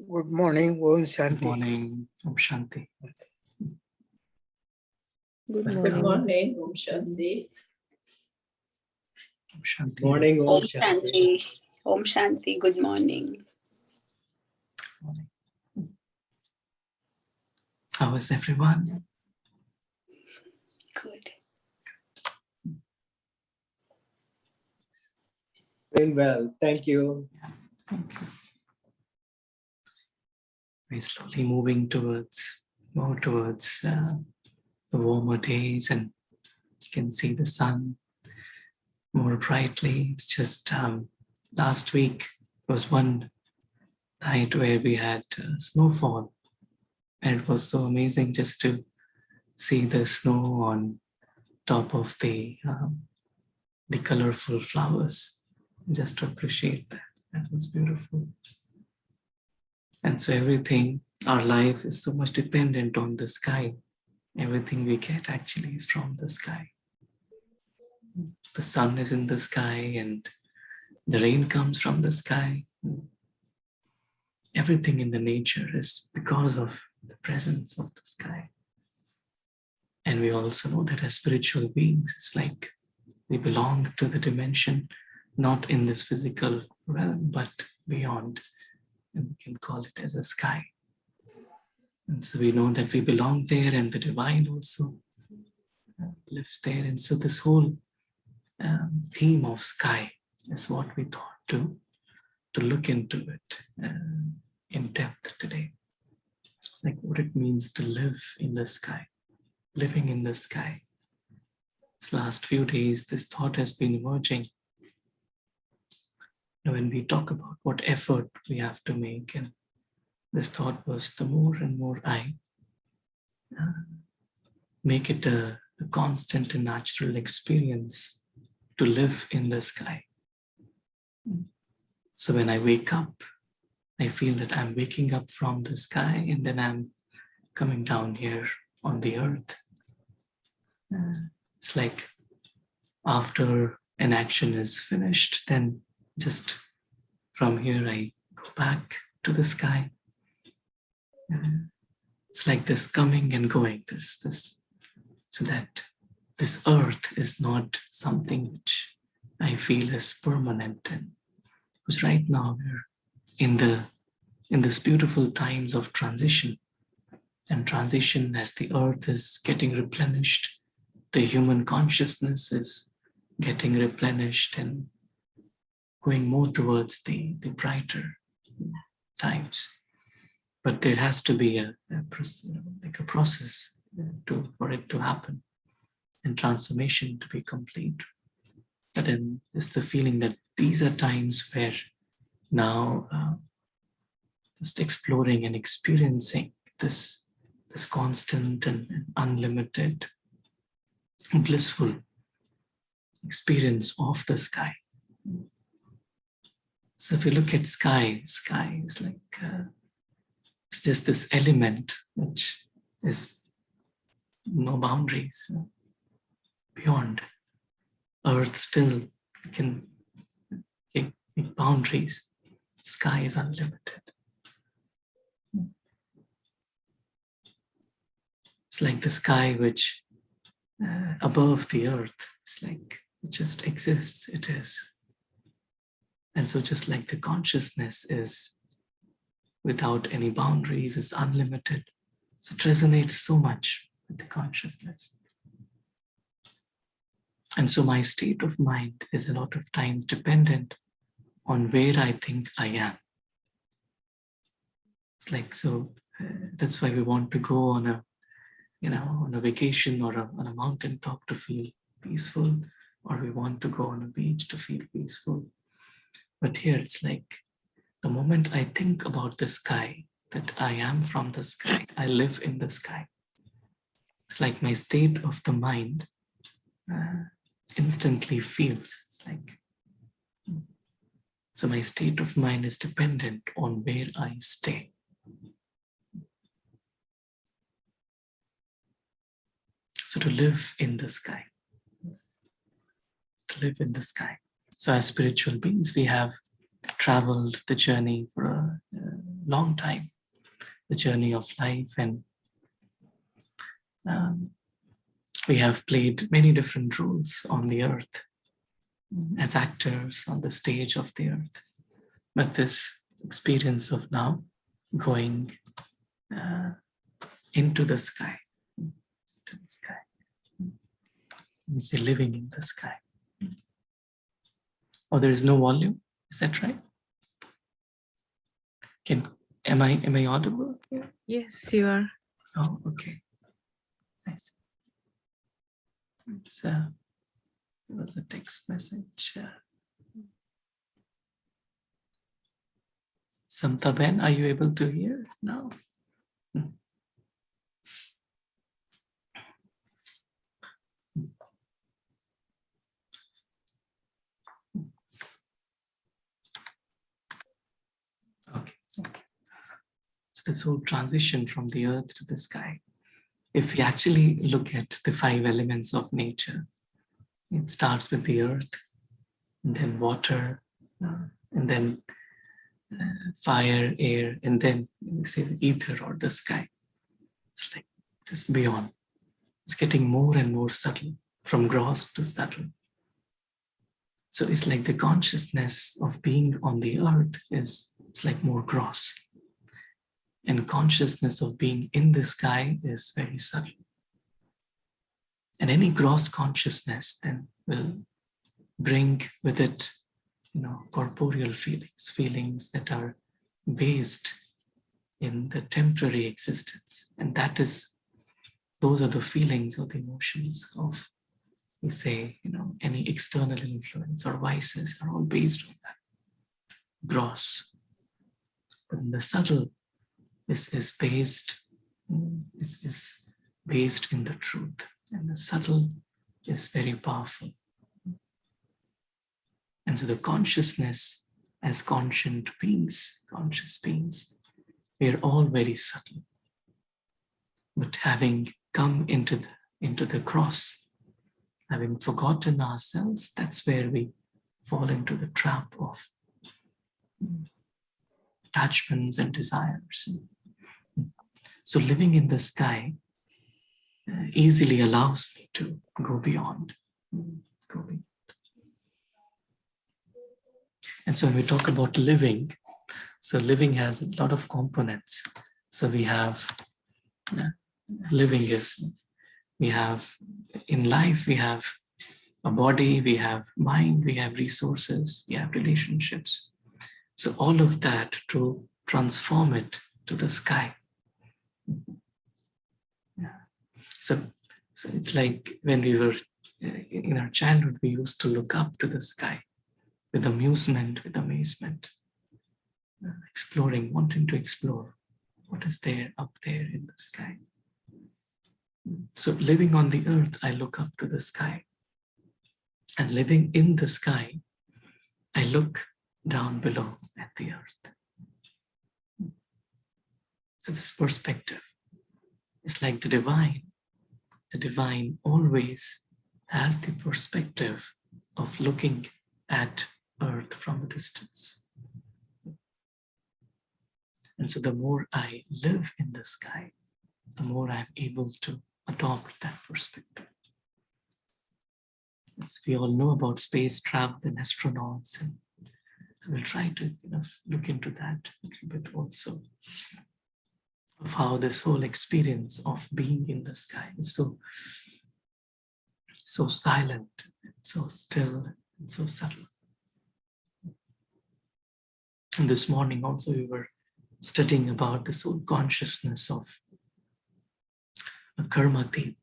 Good morning, Om Good Shanti. morning, Om Shanti. Good Good morning. morning, Om Shanti. Om Shanti. Morning, Om Shanti. Om Shanti. Good morning. Morning. How is everyone? Good. Doing well. Thank you. Thank you. We're slowly moving more towards the warmer days, and you can see the sun more brightly. It's just last week was one night where we had snowfall, and it was so amazing just to see the snow on top of the colorful flowers. Just to appreciate that. That was beautiful. And so everything, our life is so much dependent on the sky. Everything we get actually is from the sky. The sun is in the sky and the rain comes from the sky. Everything in the nature is because of the presence of the sky. And we also know that as spiritual beings, it's like we belong to the dimension, not in this physical realm, but beyond. And we can call it as a sky. And so we know that we belong there, and the divine also lives there. And so this whole theme of sky is what we thought to look into it in depth today. It's like what it means to live in the sky, living in the sky. This last few days, this thought has been emerging. When we talk about what effort we have to make, and this thought was the more and more I make it a constant and natural experience to live in the sky. So when I wake up, I feel that I'm waking up from the sky, and then I'm coming down here on the earth. It's like after an action is finished, then just from here I go back to the sky. It's like this coming and going, so that this earth is not something which I feel is permanent. And because right now we're in this beautiful times of transition, and transition as the earth is getting replenished, the human consciousness is getting replenished and going more towards the brighter times. But there has to be a process for it to happen and transformation to be complete. But then there's the feeling that these are times where now just exploring and experiencing this constant and unlimited blissful experience of the sky. So if you look at sky is like it's just this element which is no boundaries beyond. Earth still can make boundaries. Sky is unlimited. It's like the sky which above the earth, it's like it just exists, it is. And so just like the consciousness is without any boundaries, is unlimited. So it resonates so much with the consciousness. And so my state of mind is a lot of times dependent on where I think I am. It's like, so that's why we want to go on a vacation or on a mountaintop to feel peaceful, or we want to go on a beach to feel peaceful. But here it's like the moment I think about the sky, that I am from the sky, I live in the sky. It's like my state of the mind instantly feels. It's like, so my state of mind is dependent on where I stay. So to live in the sky, to live in the sky. So as spiritual beings, we have traveled the journey for a long time, the journey of life, and we have played many different roles on the earth as actors on the stage of the earth. But this experience of now going into the sky, we say living in the sky. Oh, there is no volume. Is that right? Am I audible? Yes, you are. Oh, okay. Nice. There was a text message. Samtaben, are you able to hear now? Okay. So this whole transition from the earth to the sky, if we actually look at the 5 elements of nature, it starts with the earth, and then water, and then fire, air, and then we say the ether or the sky. It's like just beyond. It's getting more and more subtle, from gross to subtle. So it's like the consciousness of being on the earth it's like more gross. And consciousness of being in the sky is very subtle. And any gross consciousness then will bring with it, corporeal feelings that are based in the temporary existence. And those are the feelings or the emotions of, we say, any external influence or vices are all based on that gross. But in the subtle, is based in the truth, and the subtle is very powerful. And so the consciousness as conscious beings, we are all very subtle. But having come into the cross, having forgotten ourselves, that's where we fall into the trap of attachments and desires. So living in the sky easily allows me to go beyond. And so when we talk about living, so living has a lot of components. So we have in life, we have a body, we have mind, we have resources, we have relationships. So all of that to transform it to the sky. So it's like when we were in our childhood, we used to look up to the sky with amusement, with amazement, exploring, wanting to explore what is there up there in the sky. So living on the earth, I look up to the sky. And living in the sky, I look down below at the earth. So this perspective is like the divine. The divine always has the perspective of looking at earth from a distance. And so the more I live in the sky, the more I'm able to adopt that perspective. As we all know about space travel and astronauts, and so we'll try to look into that a little bit also, of how this whole experience of being in the sky is so silent, and so still, and so subtle. And this morning also we were studying about this whole consciousness of a karmatit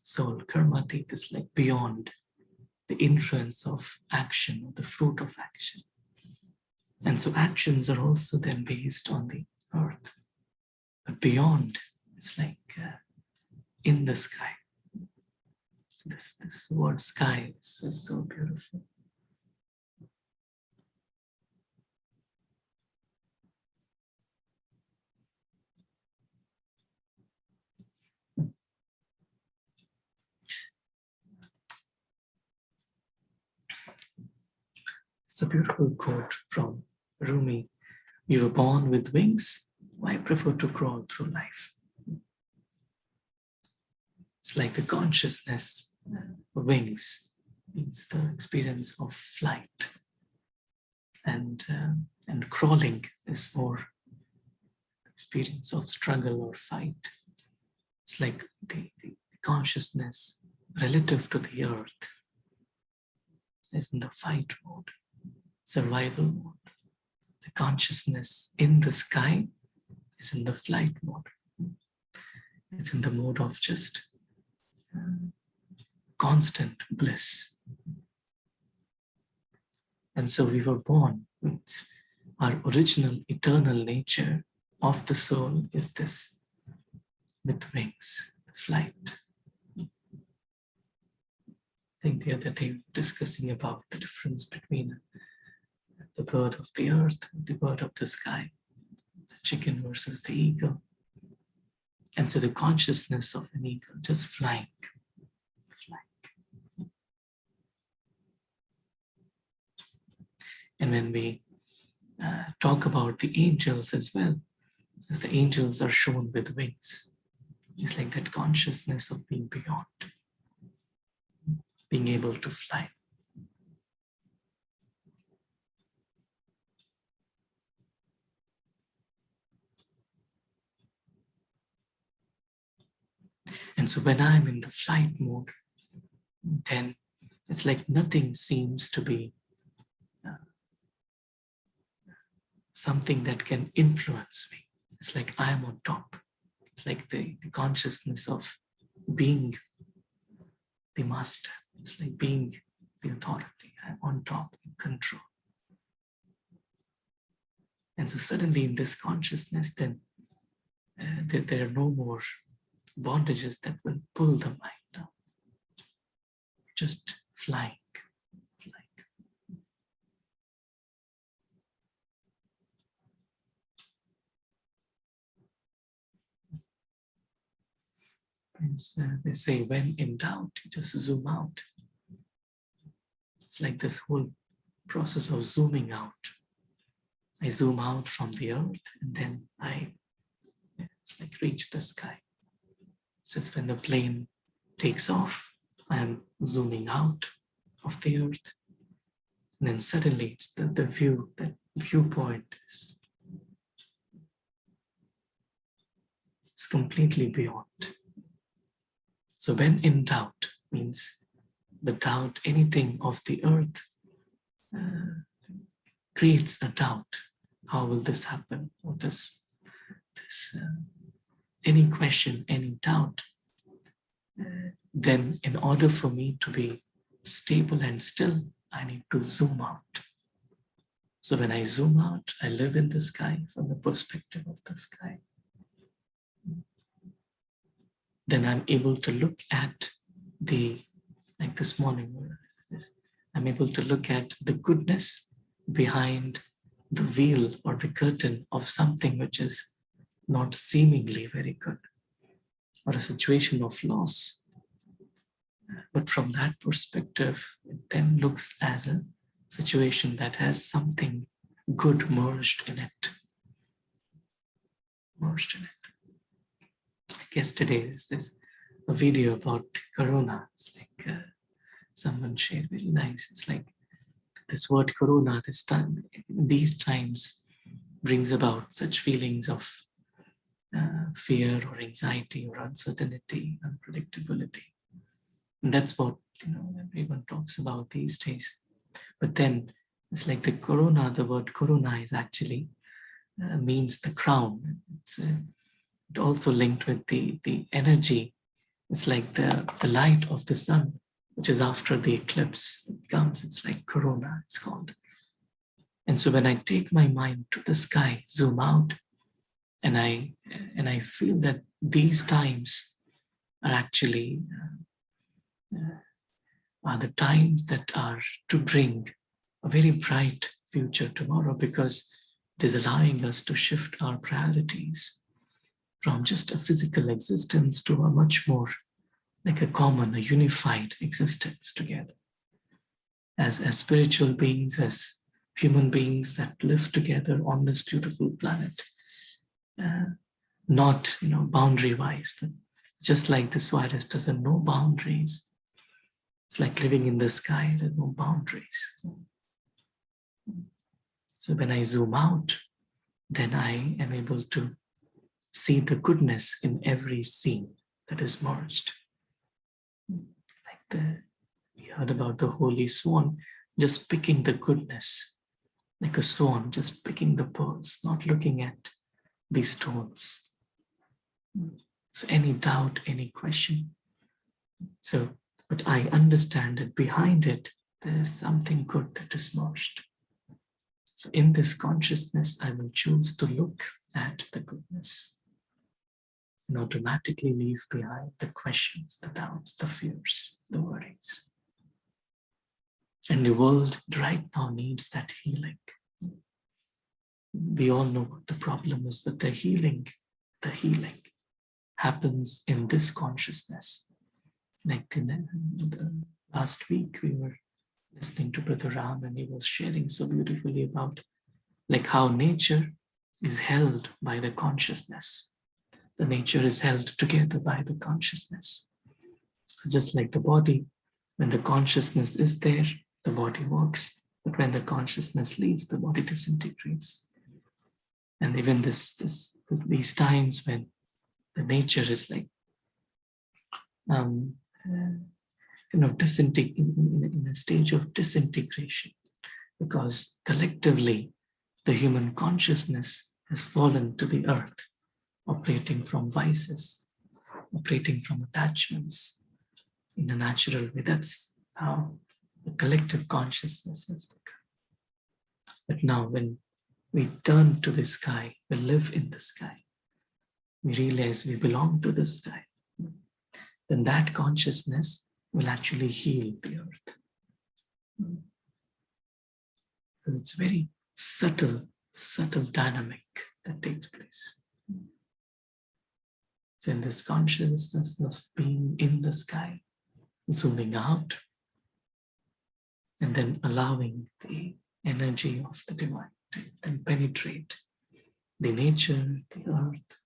soul. Karmatit is like beyond the influence of action or the fruit of action. And so actions are also then based on the earth. But beyond, it's like in the sky. This word sky is so beautiful. It's a beautiful quote from Rumi, We were born with wings. Why prefer to crawl through life? It's like the consciousness, wings means the experience of flight, and crawling is more experience of struggle or fight. It's like the consciousness relative to the earth is in the fight mode, survival mode. The consciousness in the sky is in the flight mode. It's in the mode of just constant bliss. And so we were born with our original eternal nature of the soul is this, with wings, flight. I think the other day we were discussing about the difference between the bird of the earth and the bird of the sky, the chicken versus the eagle. And so the consciousness of an eagle just flying. And when we talk about the angels as well, as the angels are shown with wings, it's like that consciousness of being beyond, being able to fly. And so when I'm in the flight mode, then it's like nothing seems to be something that can influence me. It's like I'm on top. It's like the consciousness of being the master. It's like being the authority. I'm on top, in control. And so suddenly in this consciousness, then there are no more bondages that will pull the mind down. Just flying. They say, when in doubt, you just zoom out. It's like this whole process of zooming out. I zoom out from the earth, and then it's like reach the sky. Just when the plane takes off, I am zooming out of the earth. And then suddenly it's the view, that viewpoint is completely beyond. So when in doubt means the doubt, anything of the earth creates a doubt. How will this happen? What does this, any question, any doubt, then in order for me to be stable and still, I need to zoom out. So when I zoom out, I live in the sky from the perspective of the sky. Then I'm able to look at like this morning, I'm able to look at the goodness behind the veil or the curtain of something which is not seemingly very good, or a situation of loss. But from that perspective, it then looks as a situation that has something good merged in it. I guess today is a video about Corona. It's like someone shared, very nice. It's like this word Corona, this time, these times, brings about such feelings of fear or anxiety or uncertainty, unpredictability. And that's what everyone talks about these days. But then it's like the Corona, the word Corona is actually means the crown. It's also linked with the energy. It's like the light of the sun, which is after the eclipse it comes. It's like Corona, it's called. And so when I take my mind to the sky, zoom out, and I feel that these times are actually are the times that are to bring a very bright future tomorrow, because it is allowing us to shift our priorities from just a physical existence to a much more like a common, a unified existence together. As spiritual beings, as human beings that live together on this beautiful planet. Not, boundary-wise, but just like this virus doesn't know boundaries. It's like living in the sky, there's no boundaries. So when I zoom out, then I am able to see the goodness in every scene that is merged. We heard about the holy swan, just picking the goodness, like a swan, just picking the pearls, not looking at these stones. So any doubt, any question. But I understand that behind it, there is something good that is merged. So in this consciousness, I will choose to look at the goodness and automatically leave behind the questions, the doubts, the fears, the worries. And the world right now needs that healing. We all know what the problem is, but the healing happens in this consciousness. Like in the last week, we were listening to Brother Ram, and he was sharing so beautifully about like how nature is held by the consciousness. The nature is held together by the consciousness. So just like the body, when the consciousness is there, the body works. But when the consciousness leaves, the body disintegrates. And even these times when the nature is like in a stage of disintegration, because collectively the human consciousness has fallen to the earth, operating from vices, operating from attachments in a natural way. That's how the collective consciousness has become. But now when we turn to the sky, we live in the sky, we realize we belong to the sky, then that consciousness will actually heal the earth. Because it's very subtle dynamic that takes place. So in this consciousness of being in the sky, zooming out, and then allowing the energy of the divine to then penetrate the nature, the earth.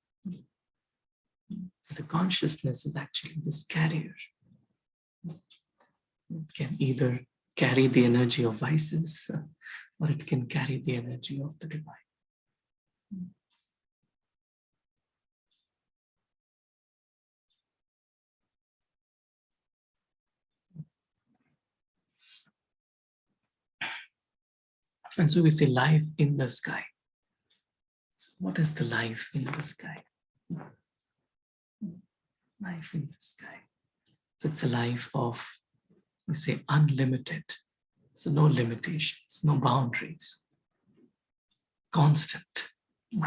The consciousness is actually this carrier. It can either carry the energy of vices, or it can carry the energy of the divine. And so we say life in the sky. So what is the life in the sky? Life in the sky. So it's a life of, we say, unlimited. So no limitations, no boundaries. Constant,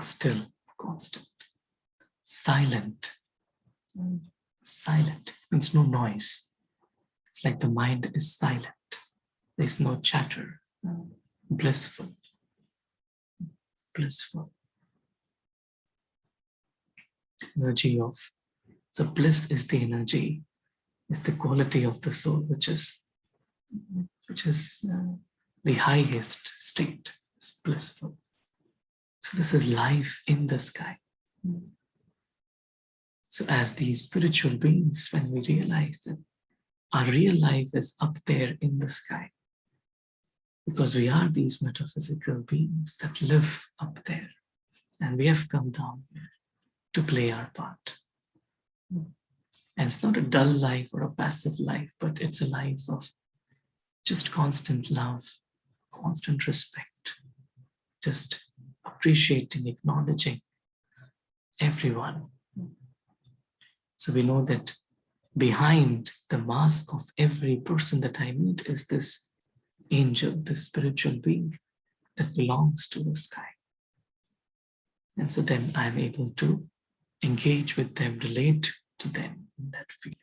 still constant. Silent. Silent means no noise. It's like the mind is silent. There's no chatter. Blissful. Blissful. Energy of, so bliss is the energy, is the quality of the soul, which is the highest state. It's blissful. So this is life in the sky. So as these spiritual beings, when we realize that our real life is up there in the sky, because we are these metaphysical beings that live up there, and we have come down here to play our part. And it's not a dull life or a passive life, but it's a life of just constant love, constant respect, just appreciating, acknowledging everyone. So we know that behind the mask of every person that I meet is this angel, this spiritual being that belongs to the sky. And so then I'm able to engage with them, relate to them in that feeling.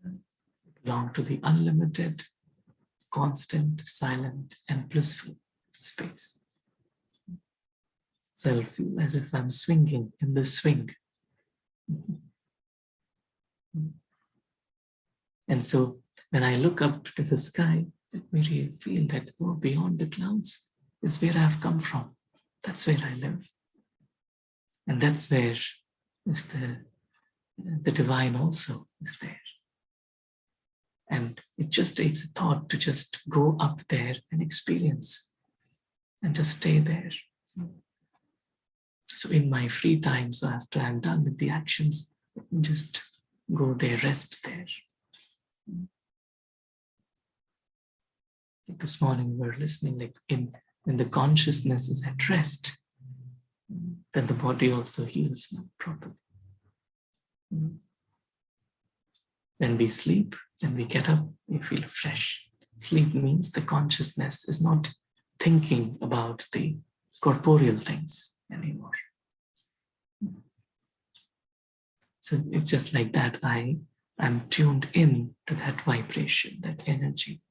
That belong to the unlimited, constant, silent, and blissful space. So I'll feel as if I'm swinging in the swing. And so when I look up to the sky, Let me feel that beyond the clouds is where I've come from. That's where I live. And that's where is the divine also is there. And it just takes a thought to just go up there and experience and just stay there. So in my free time, so after I'm done with the actions, just go there, rest there. Like this morning we were listening, like when the consciousness is at rest, then the body also heals properly. When we sleep, then we get up, we feel fresh. Sleep means the consciousness is not thinking about the corporeal things anymore. So it's just like that. I'm tuned in to that vibration, that energy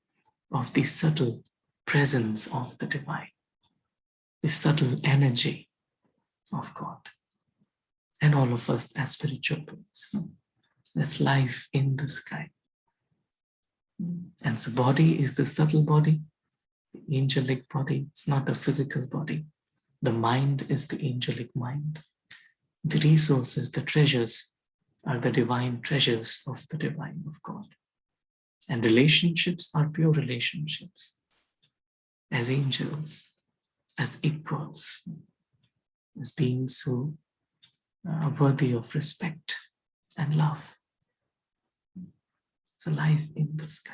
of the subtle presence of the divine, the subtle energy of God, and all of us as spiritual beings. That's life in the sky. And so body is the subtle body, the angelic body. It's not a physical body. The mind is the angelic mind. The resources, the treasures are the divine treasures of the divine of God. And relationships are pure relationships as angels, as equals, as beings who are worthy of respect and love. It's a life in the sky.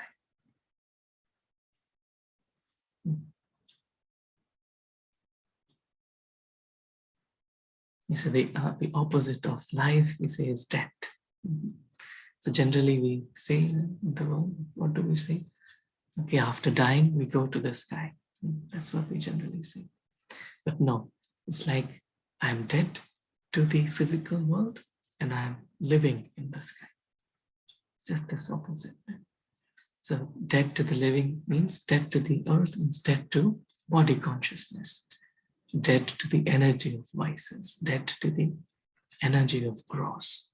You see, the opposite of life, we say, is death. So generally we say in the world, what do we say? Okay, after dying, we go to the sky. That's what we generally say. But no, it's like I'm dead to the physical world and I'm living in the sky. Just this opposite. So dead to the living means dead to the earth, means dead to body consciousness, dead to the energy of vices, dead to the energy of gross,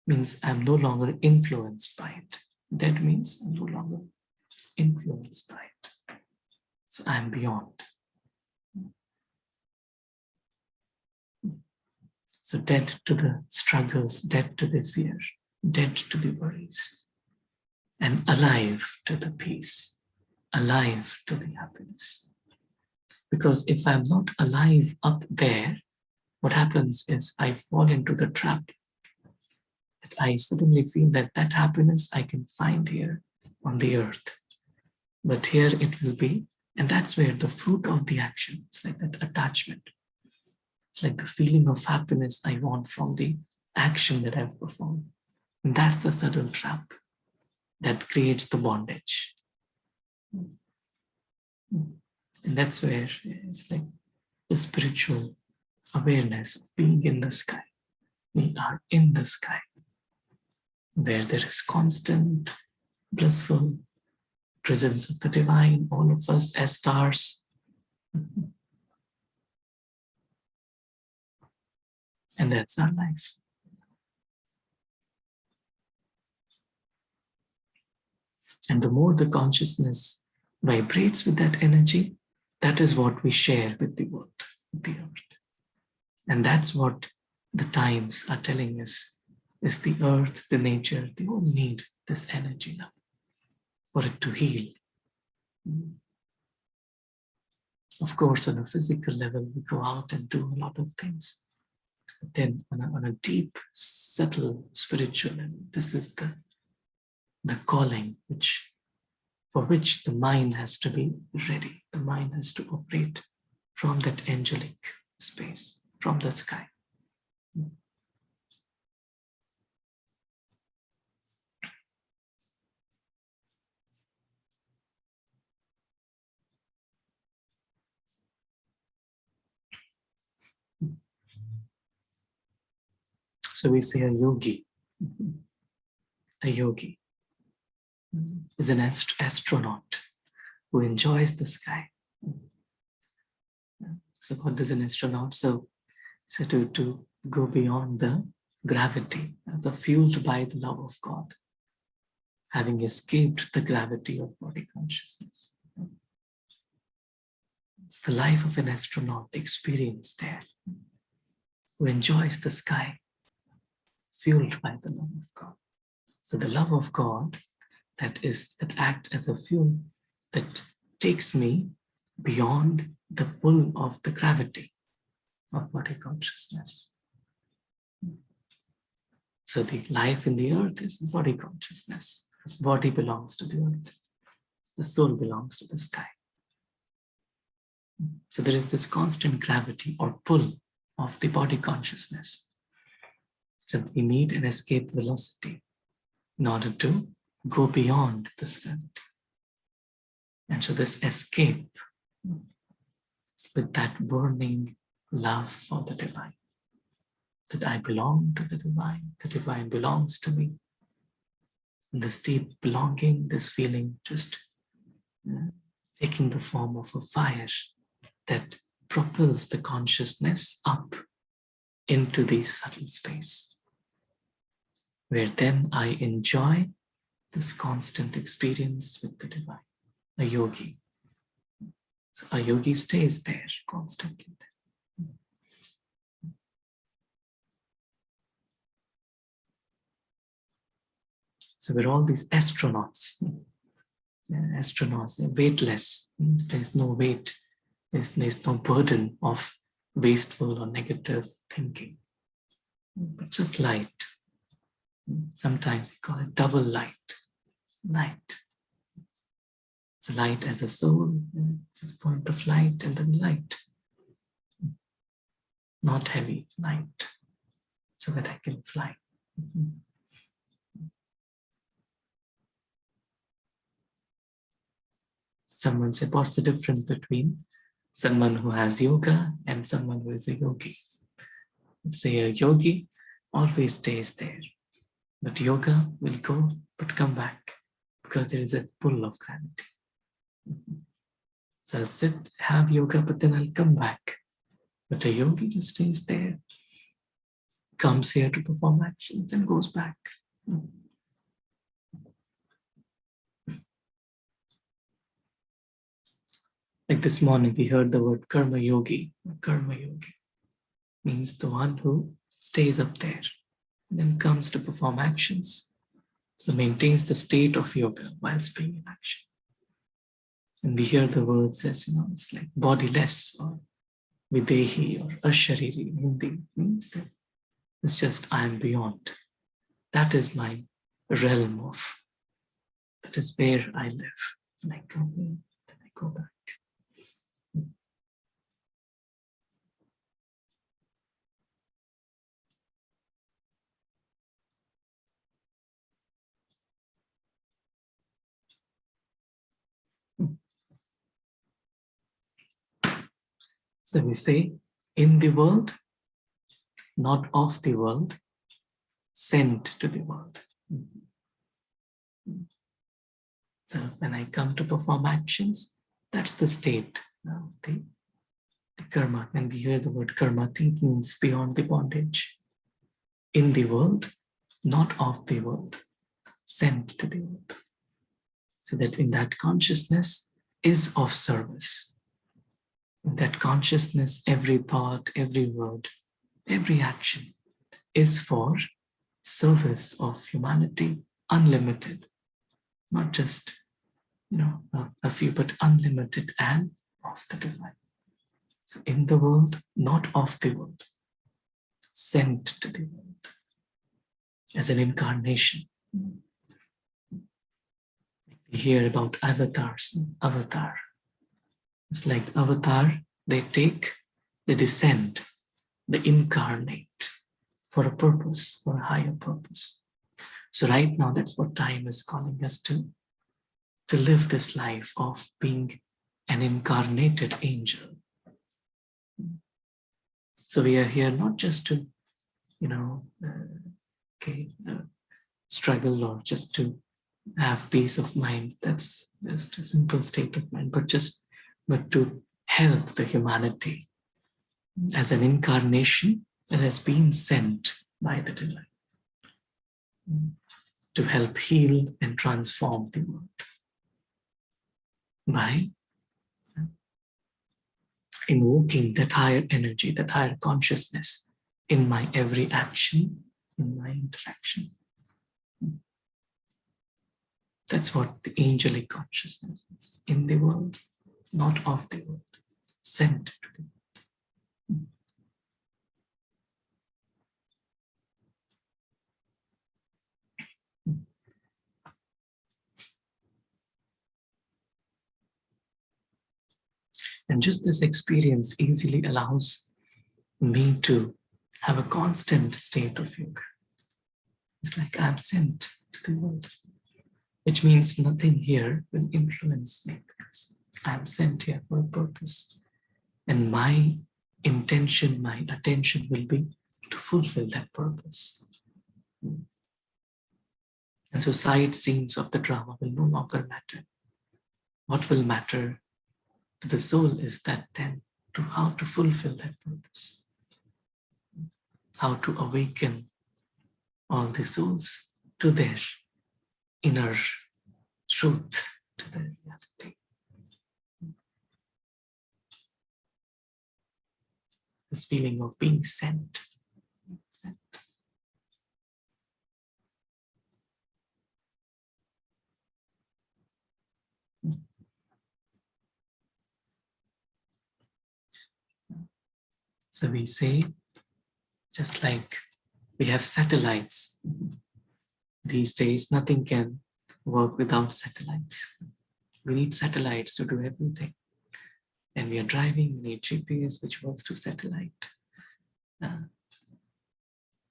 means I'm no longer influenced by it. Dead means I'm no longer influenced by it. So I'm beyond. So dead to the struggles, dead to the fear, dead to the worries, and alive to the peace, alive to the happiness. Because if I'm not alive up there, what happens is I fall into the trap. I suddenly feel that happiness I can find here on the earth. But here it will be, and that's where the fruit of the action, it's like that attachment. It's like the feeling of happiness I want from the action that I've performed. And that's the subtle trap that creates the bondage. And that's where it's like the spiritual awareness of being in the sky. We are in the sky, where there is constant, blissful presence of the divine, all of us as stars. And that's our life. And the more the consciousness vibrates with that energy, that is what we share with the world, with the earth. And that's what the times are telling us, is the earth, the nature, they all need this energy now for it to heal. Of course, on a physical level, we go out and do a lot of things. But then on a deep, subtle, spiritual level, this is the calling for which the mind has to be ready. The mind has to operate from that angelic space, from the sky. So we say a yogi. A yogi is an astronaut who enjoys the sky. So what does an astronaut? So to go beyond the gravity, the fueled by the love of God, having escaped the gravity of body consciousness. It's the life of an astronaut experienced there, who enjoys the sky, fueled by the love of God. So the love of God that acts as a fuel that takes me beyond the pull of the gravity of body consciousness. So the life in the earth is body consciousness. This body belongs to the earth. The soul belongs to the sky. So there is this constant gravity or pull of the body consciousness. So we need an escape velocity in order to go beyond this gravity. And so this escape is with that burning love for the divine. That I belong to the divine belongs to me. And this deep belonging, this feeling just taking the form of a fire that propels the consciousness up into the subtle space, where then I enjoy this constant experience with the divine, a yogi. So a yogi stays there constantly. So we're all these astronauts. Astronauts, they're weightless, means there's no weight, there's no burden of wasteful or negative thinking, but just light. Sometimes we call it double light. So light as a soul, it's a point of light, and then light. Not heavy, light, so that I can fly. Someone said, what's the difference between someone who has yoga and someone who is a yogi? Let's say a yogi always stays there, but yoga will go but come back because there is a pull of gravity. So I'll sit, have yoga, but then I'll come back. But a yogi just stays there, comes here to perform actions and goes back. Like this morning, we heard the word karma yogi. Karma yogi means the one who stays up there and then comes to perform actions. So maintains the state of yoga whilst being in action. And we hear the words as, it's like bodiless or videhi or ashariri in Hindi. Means that it's just I am beyond. That is my realm of, that is where I live. And I come here, then I go back. So we say, in the world, not of the world, sent to the world. So when I come to perform actions, that's the state, the karma. When we hear the word karma, it means beyond the bondage. In the world, not of the world, sent to the world. So that in that consciousness is of service. In that consciousness, every thought, every word, every action is for service of humanity, unlimited. Not just, a few, but unlimited and of the divine. So in the world, not of the world, sent to the world as an incarnation. We hear about avatars, avatar. It's like avatar, they descend, they incarnate for a purpose, for a higher purpose. So right now, that's what time is calling us to live this life of being an incarnated angel. So we are here not just to, struggle or just to have peace of mind. That's just a simple state of mind, but to help the humanity as an incarnation that has been sent by the divine to help heal and transform the world by invoking that higher energy, that higher consciousness in my every action, in my interaction. That's what the angelic consciousness is, in the world, not of the world, sent to the world. And just this experience easily allows me to have a constant state of yoga. It's like I'm sent to the world, which means nothing here will influence me because I'm sent here for a purpose. And my intention, my attention will be to fulfill that purpose. And so side scenes of the drama will no longer matter. What will matter to the soul is that then to how to fulfill that purpose, how to awaken all the souls to their inner truth, to their reality. This feeling of being sent. So we say, just like we have satellites, these days nothing can work without satellites. We need satellites to do everything. And we are driving, we need GPS, which works through satellite.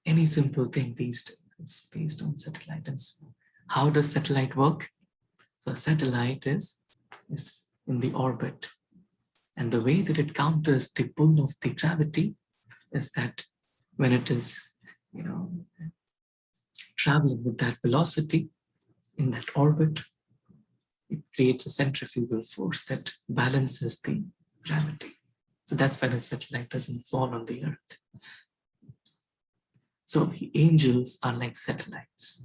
Any simple thing these days is based on satellite. And so how does satellite work? So a satellite is in the orbit. And the way that it counters the pull of the gravity is that when it is, traveling with that velocity in that orbit, it creates a centrifugal force that balances the gravity. So that's why the satellite doesn't fall on the earth. So angels are like satellites.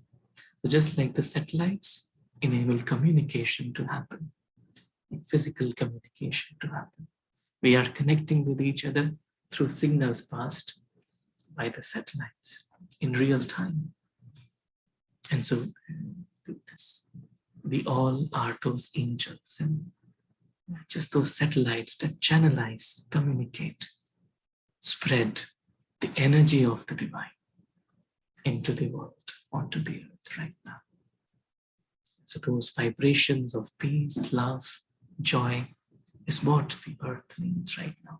So just like the satellites enable communication to happen, physical communication to happen. We are connecting with each other through signals passed by the satellites in real time. And so we all are those angels and just those satellites that channelize, communicate, spread the energy of the divine into the world, onto the earth right now. So those vibrations of peace, love, joy is what the earth needs right now.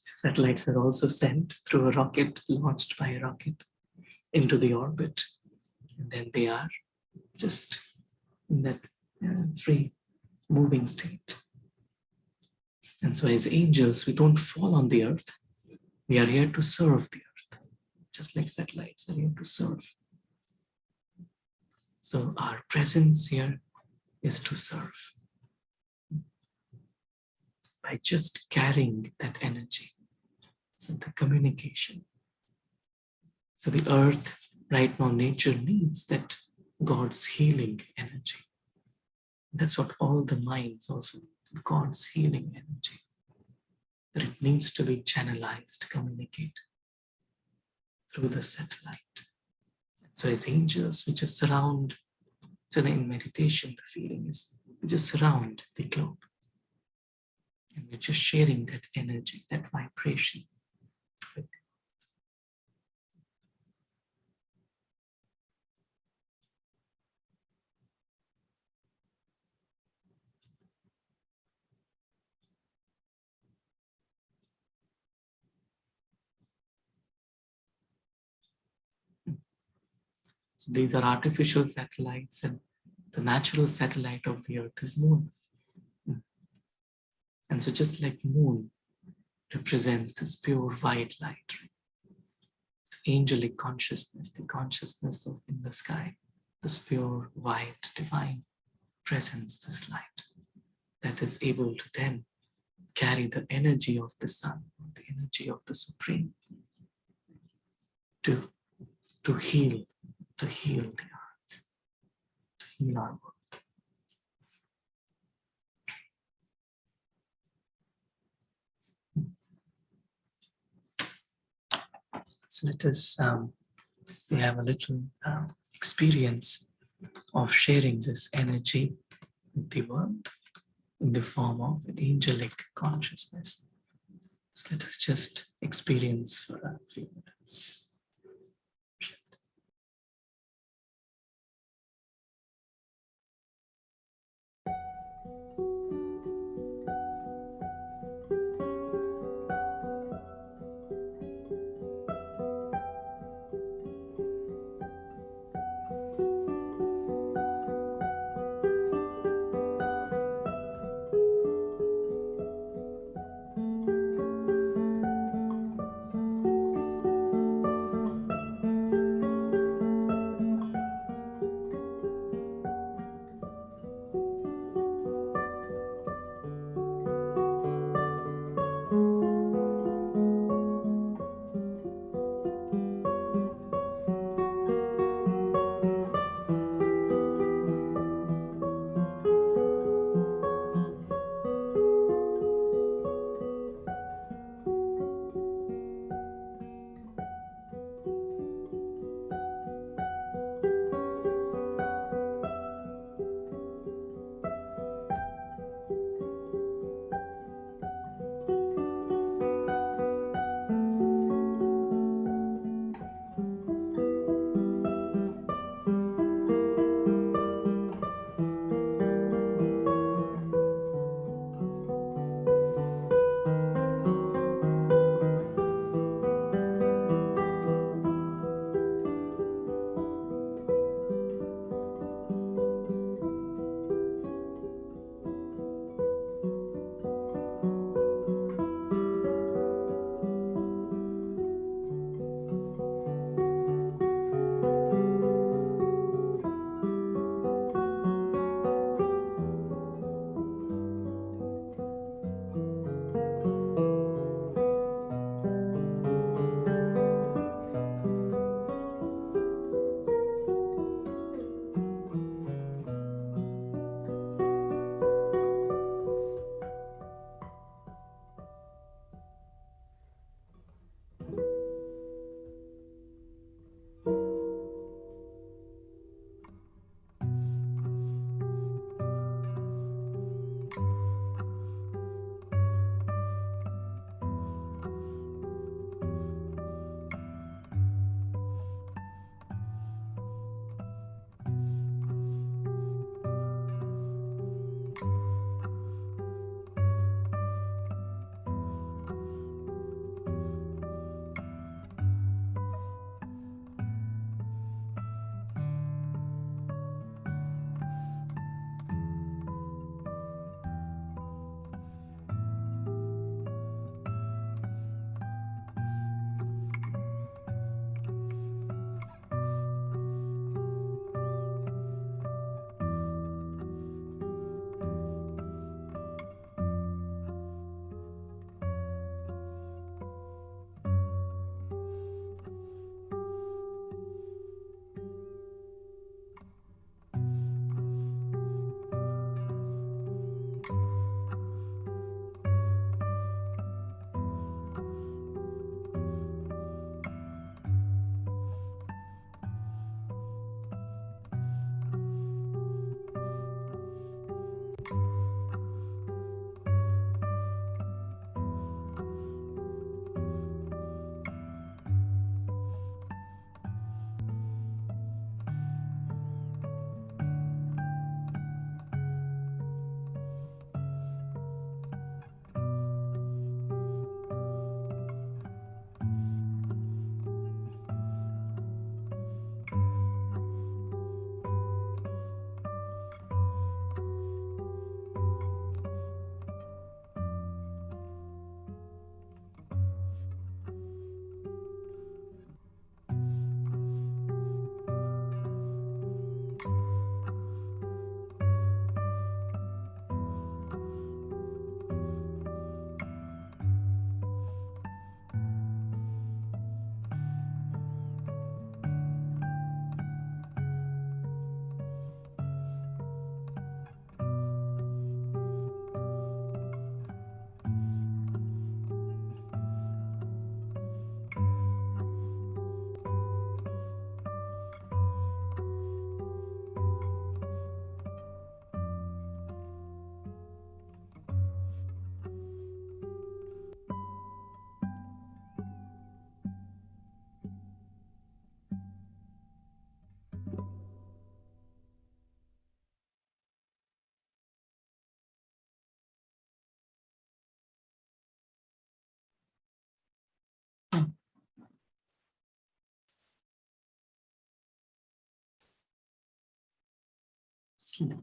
Satellites are also sent through a rocket, launched by a rocket into the orbit. And then they are just in that free moving state. And so as angels, we don't fall on the earth. We are here to serve the earth, just like satellites are here to serve. So our presence here is to serve. By just carrying that energy, so the communication. So the earth, right now, nature needs that God's healing energy. That's what all the minds also need, God's healing energy. That it needs to be channelized, communicate through the satellite. So as angels, we just surround, so in meditation, the feeling is we just surround the globe. And we're just sharing that energy, that vibration with them. So these are artificial satellites, and the natural satellite of the earth is moon. And so just like moon represents this pure white light, right? Angelic consciousness, the consciousness of in the sky, this pure, white, divine presence, this light that is able to then carry the energy of the sun, the energy of the Supreme, to, to heal the earth, to heal our world. So let us, we have a little experience of sharing this energy with the world in the form of an angelic consciousness. So let us just experience for a few minutes.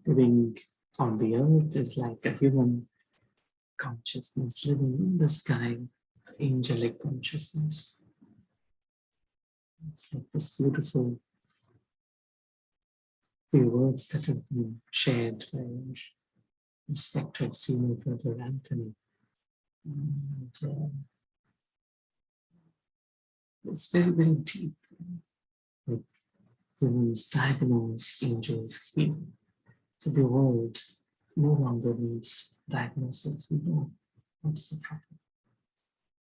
Living on the earth is like a human consciousness living in the sky, angelic consciousness. It's like this beautiful few words that have been shared by our respected senior brother Anthony. And, it's very, very deep. Like humans diagnose, angels heal. So the world no longer needs diagnosis. We know what's the problem.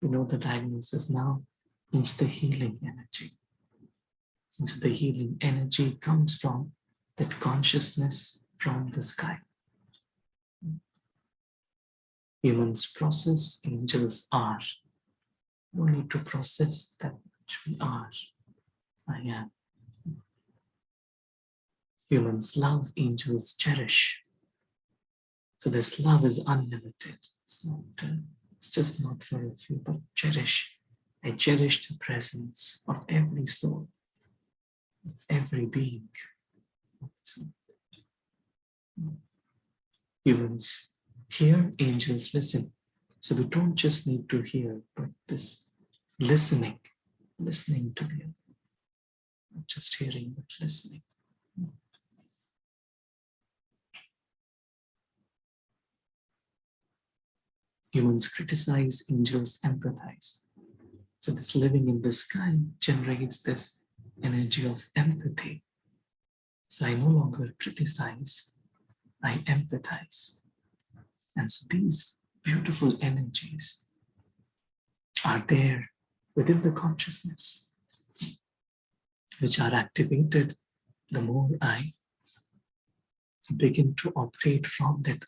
We know the diagnosis now needs the healing energy. And so the healing energy comes from that consciousness from the sky. Humans process, angels are. No need to process that which we are. I am. Humans love, angels cherish. So this love is unlimited. It's not. It's just not for a few, but cherish. I cherish the presence of every soul, of every being. Humans hear, angels listen. So we don't just need to hear, but this listening together. Not just hearing, but listening. Humans criticize, angels empathize. So this living in the sky generates this energy of empathy. So I no longer criticize, I empathize. And so these beautiful energies are there within the consciousness, which are activated the more I begin to operate from that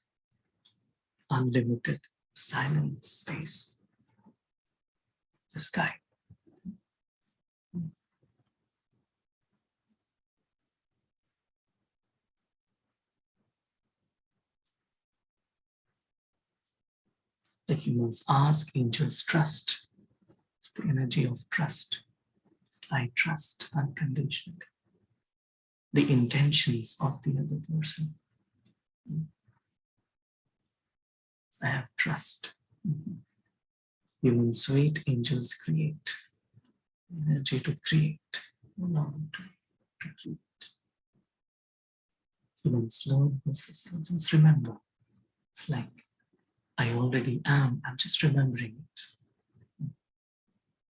unlimited silent space, the sky. The humans ask, angels trust. The energy of trust. I trust unconditionally. The intentions of the other person. I have trust. Humans wait, angels create. Energy to create, no longer to create. Humans learn versus angels remember. It's like I already am, I'm just remembering it.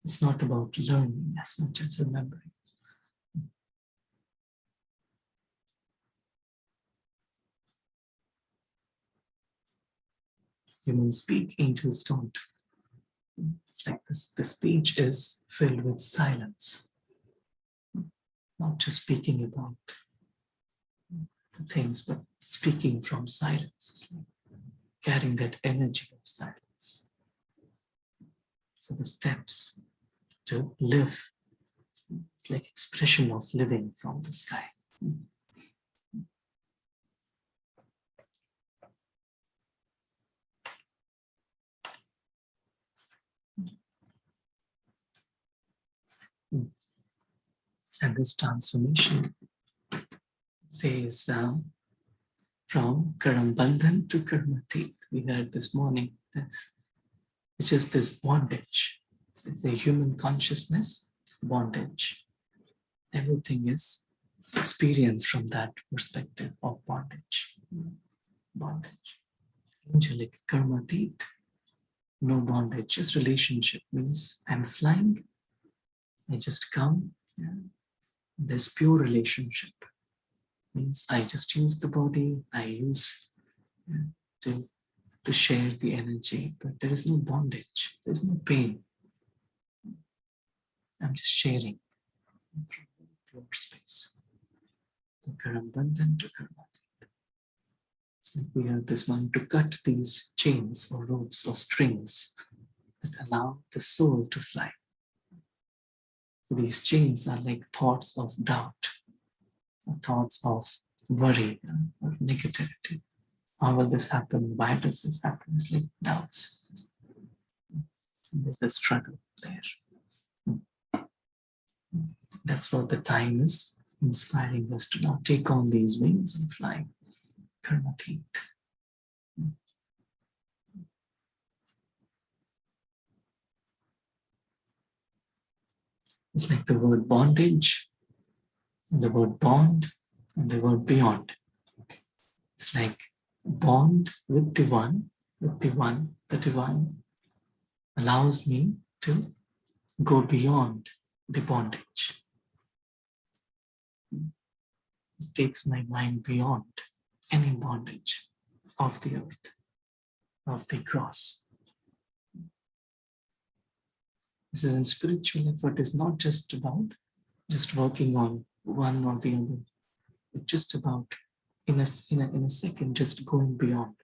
It's not about learning as much as remembering. Humans speak, angels don't. It's like this speech is filled with silence. Not just speaking about the things, but speaking from silence. It's like carrying that energy of silence. So the steps to live, it's like expression of living from the sky. And this transformation says from Karam Bandhan to Karmatit. We heard this morning, which is this bondage. So it's a human consciousness bondage. Everything is experienced from that perspective of bondage. Bondage. Angelic Karmatit, no bondage, just relationship means I'm flying, I just come. Yeah. There's pure relationship. Means I just use the body, I use to share the energy, but there is no bondage, there's no pain. I'm just sharing from pure space. The Karambandhan to Karmati. We have this one to cut these chains or ropes or strings that allow the soul to fly. So these chains are like thoughts of doubt, or thoughts of worry or negativity. How will this happen? Why does this happen? It's like doubts. There's a struggle there. That's what the time is inspiring us to now take on these wings and fly. karmatit. It's like the word bondage, the word bond, and the word beyond. It's like bond with the one, the divine allows me to go beyond the bondage. It takes my mind beyond any bondage of the earth, of the cross. So then spiritual effort is not just about just working on one or the other. It's just about in a second just going beyond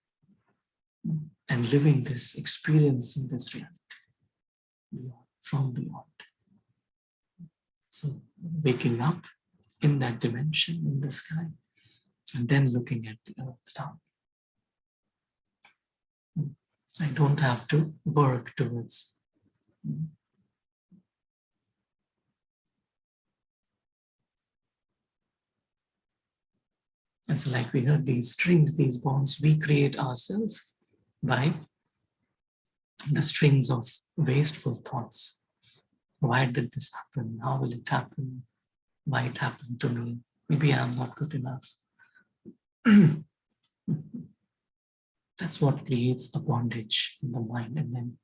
and living this, experiencing this reality from beyond. So waking up in that dimension in the sky and then looking at the earth down. I don't have to work towards and so like we heard, these strings, these bonds, we create ourselves by the strings of wasteful thoughts. Why did this happen? How will it happen? Why it happened to me? Maybe I'm not good enough. That's what creates a bondage in the mind. And then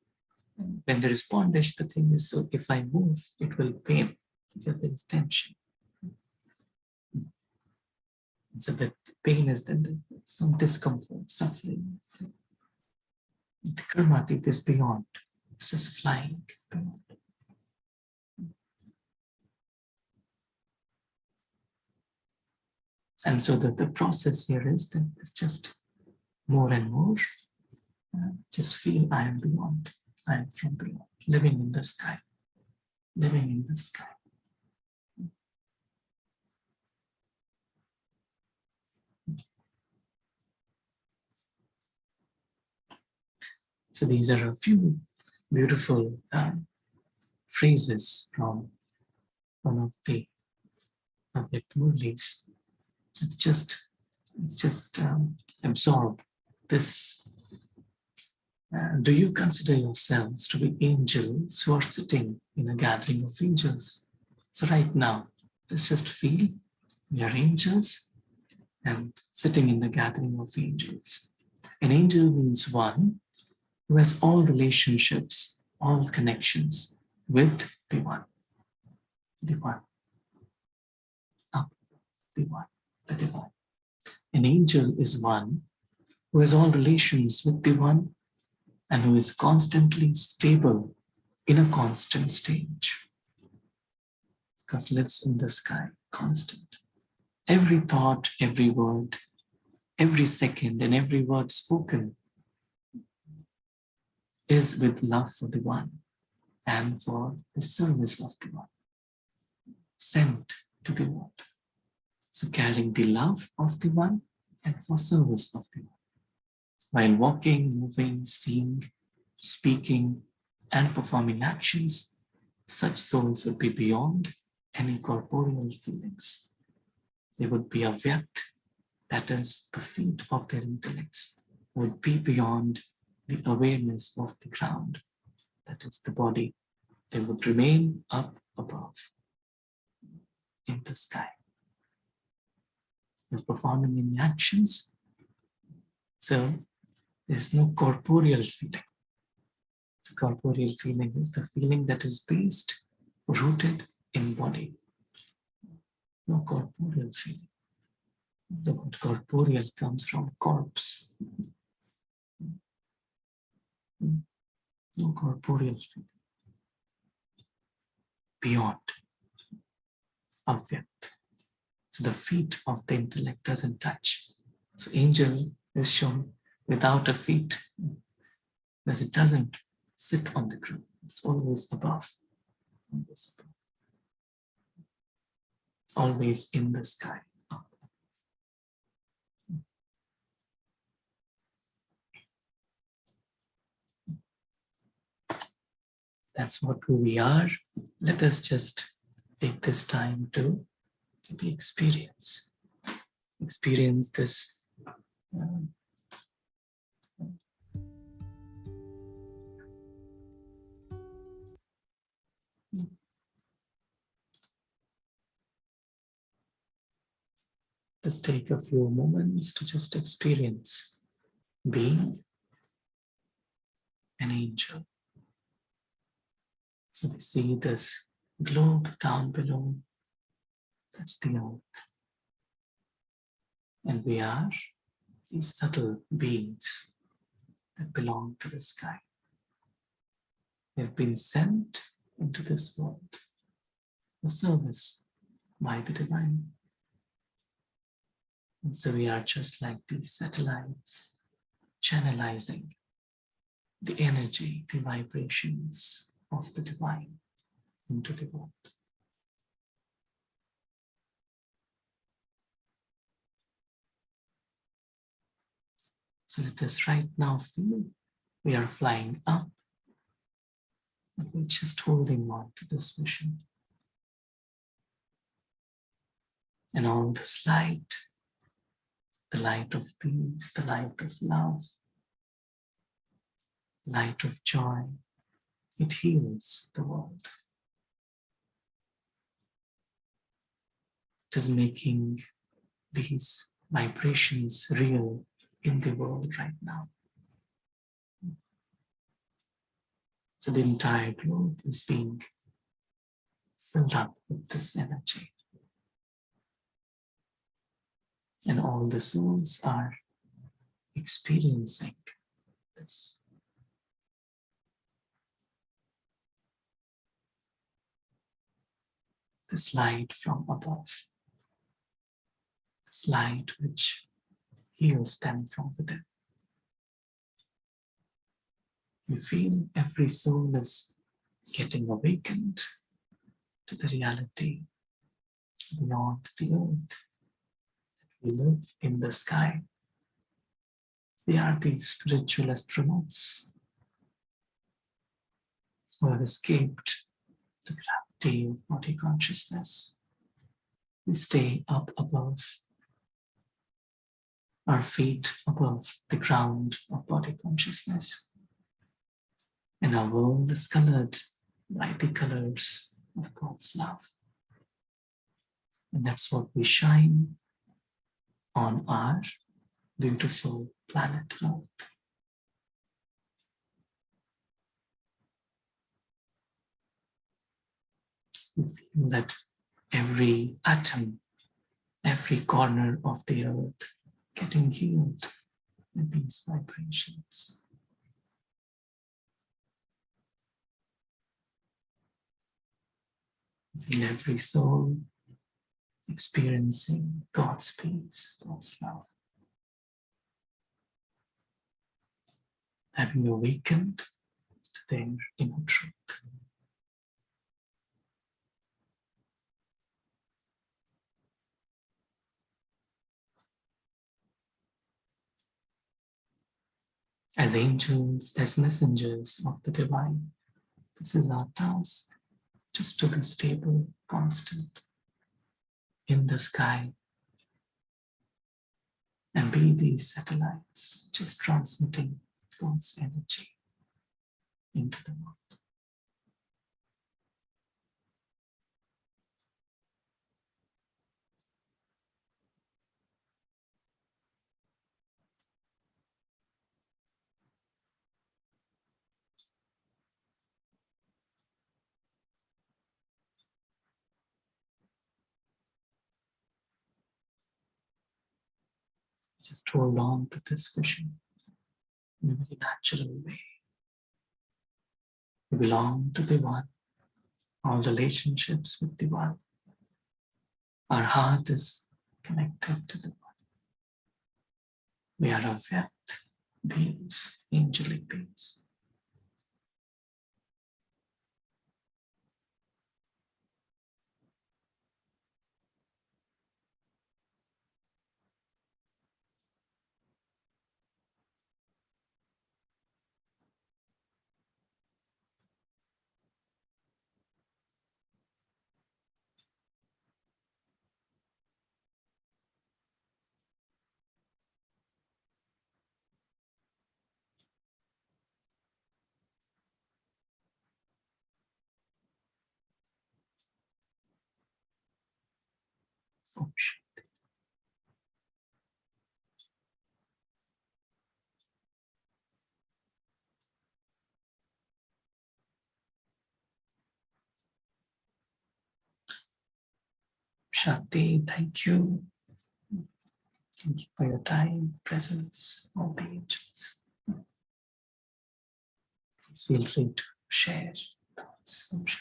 when there is bondage, the thing is, so if I move, it will pain because there is tension. And so that pain is then some discomfort, suffering. So the karmatit is beyond. It's just flying beyond. And so the process here is that it's just more and more, just feel I am beyond, I am from beyond, living in the sky, living in the sky. So these are a few beautiful phrases from one of the Murlis. It's just absorb this. Do you consider yourselves to be angels who are sitting in a gathering of angels? So right now, let's just feel we are angels and sitting in the gathering of angels. An angel means one who has all relationships, all connections with the one, up, the one, the divine. An angel is one who has all relations with the one and who is constantly stable in a constant stage, because lives in the sky, constant. Every thought, every word, every second and every word spoken is with love for the one and for the service of the one, sent to the world. So carrying the love of the one and for service of the one. While walking, moving, seeing, speaking, and performing actions, such souls would be beyond any corporeal feelings. They would be avyakt, that is, the feet of their intellects, would be beyond the awareness of the ground, that is, the body. They would remain up above in the sky. They're performing any actions, so there's no corporeal feeling. The corporeal feeling is the feeling that is based, rooted in body. No corporeal feeling. The word corporeal comes from corpse. No corporeal feeling. Beyond, avyakt. So the feet of the intellect doesn't touch. So angel is shown without a feet, because it doesn't sit on the ground. It's always above. Always above. Always in the sky. That's what who we are. Let us just take this time to experience this Just take a few moments to just experience being an angel. So we see this globe down below. That's the earth. And we are these subtle beings that belong to the sky. They've been sent into this world for service by the divine. And so we are just like these satellites, channelizing the energy, the vibrations of the divine into the world. So let us right now feel we are flying up, and we're just holding on to this vision. And all this light, the light of peace, the light of love, light of joy, it heals the world. It is making these vibrations real in the world right now. So the entire globe is being filled up with this energy. And all the souls are experiencing this. This light from above. This light which heals them from within. You feel every soul is getting awakened to the reality beyond the earth. We live in the sky. We are these spiritual astronauts who have escaped the gravity of body consciousness. We stay up above, our feet above the ground of body consciousness. And our world is colored by the colors of God's love. And that's what we shine on our beautiful planet Earth. We feel that every atom, every corner of the earth getting healed with these vibrations. We feel every soul experiencing God's peace, God's love. Having awakened to their inner truth. As angels, as messengers of the divine, this is our task, just to be stable, constant in the sky and be these satellites, just transmitting God's energy into the world. Just hold on to this vision in a very natural way. We belong to the One, all relationships with the One. Our heart is connected to the One. We are Avyakt beings, angelic beings. Om Shanti. Shanti, thank you. Thank you for your time, presence, all the angels. Please feel free to share thoughts. Om Shanti.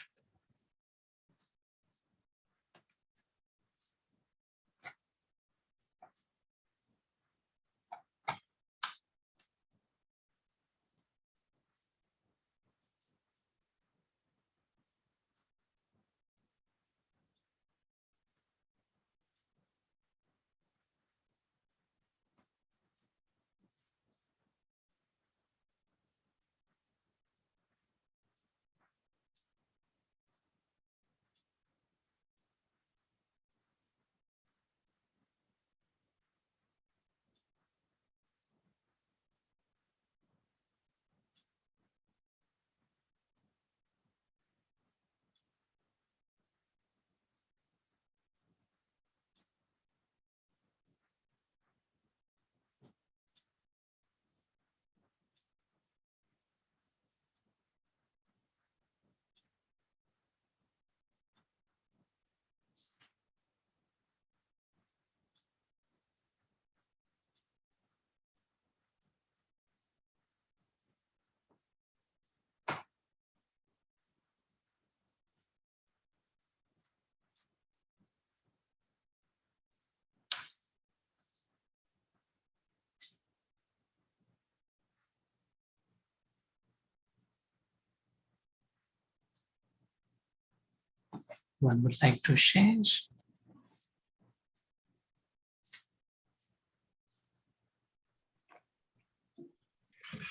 One would like to share.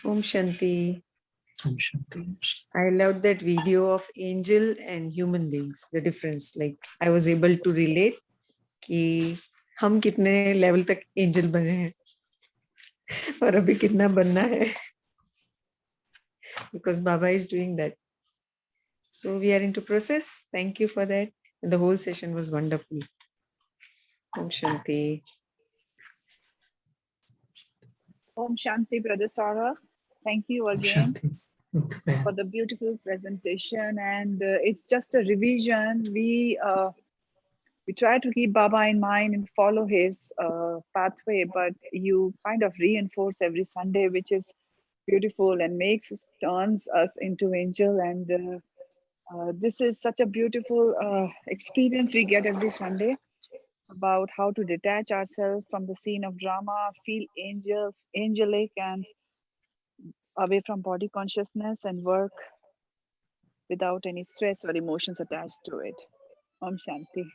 Om Shanti. Om Shanti. I loved that video of angel and human beings, the difference. Like I was able to relate कि हम कितने level तक angel बने हैं और अभी कितना बनना है because Baba is doing that. So we are into process. Thank you for that. And the whole session was wonderful. Om Shanti. Om Shanti, Brother Sarah. Thank you Om again Shanti. Okay. for the beautiful presentation. And it's just a revision. We try to keep Baba in mind and follow his pathway, but you kind of reinforce every Sunday, which is beautiful and turns us into angel. And this is such a beautiful experience we get every Sunday about how to detach ourselves from the scene of drama, feel angelic and away from body consciousness and work without any stress or emotions attached to it. Om Shanti.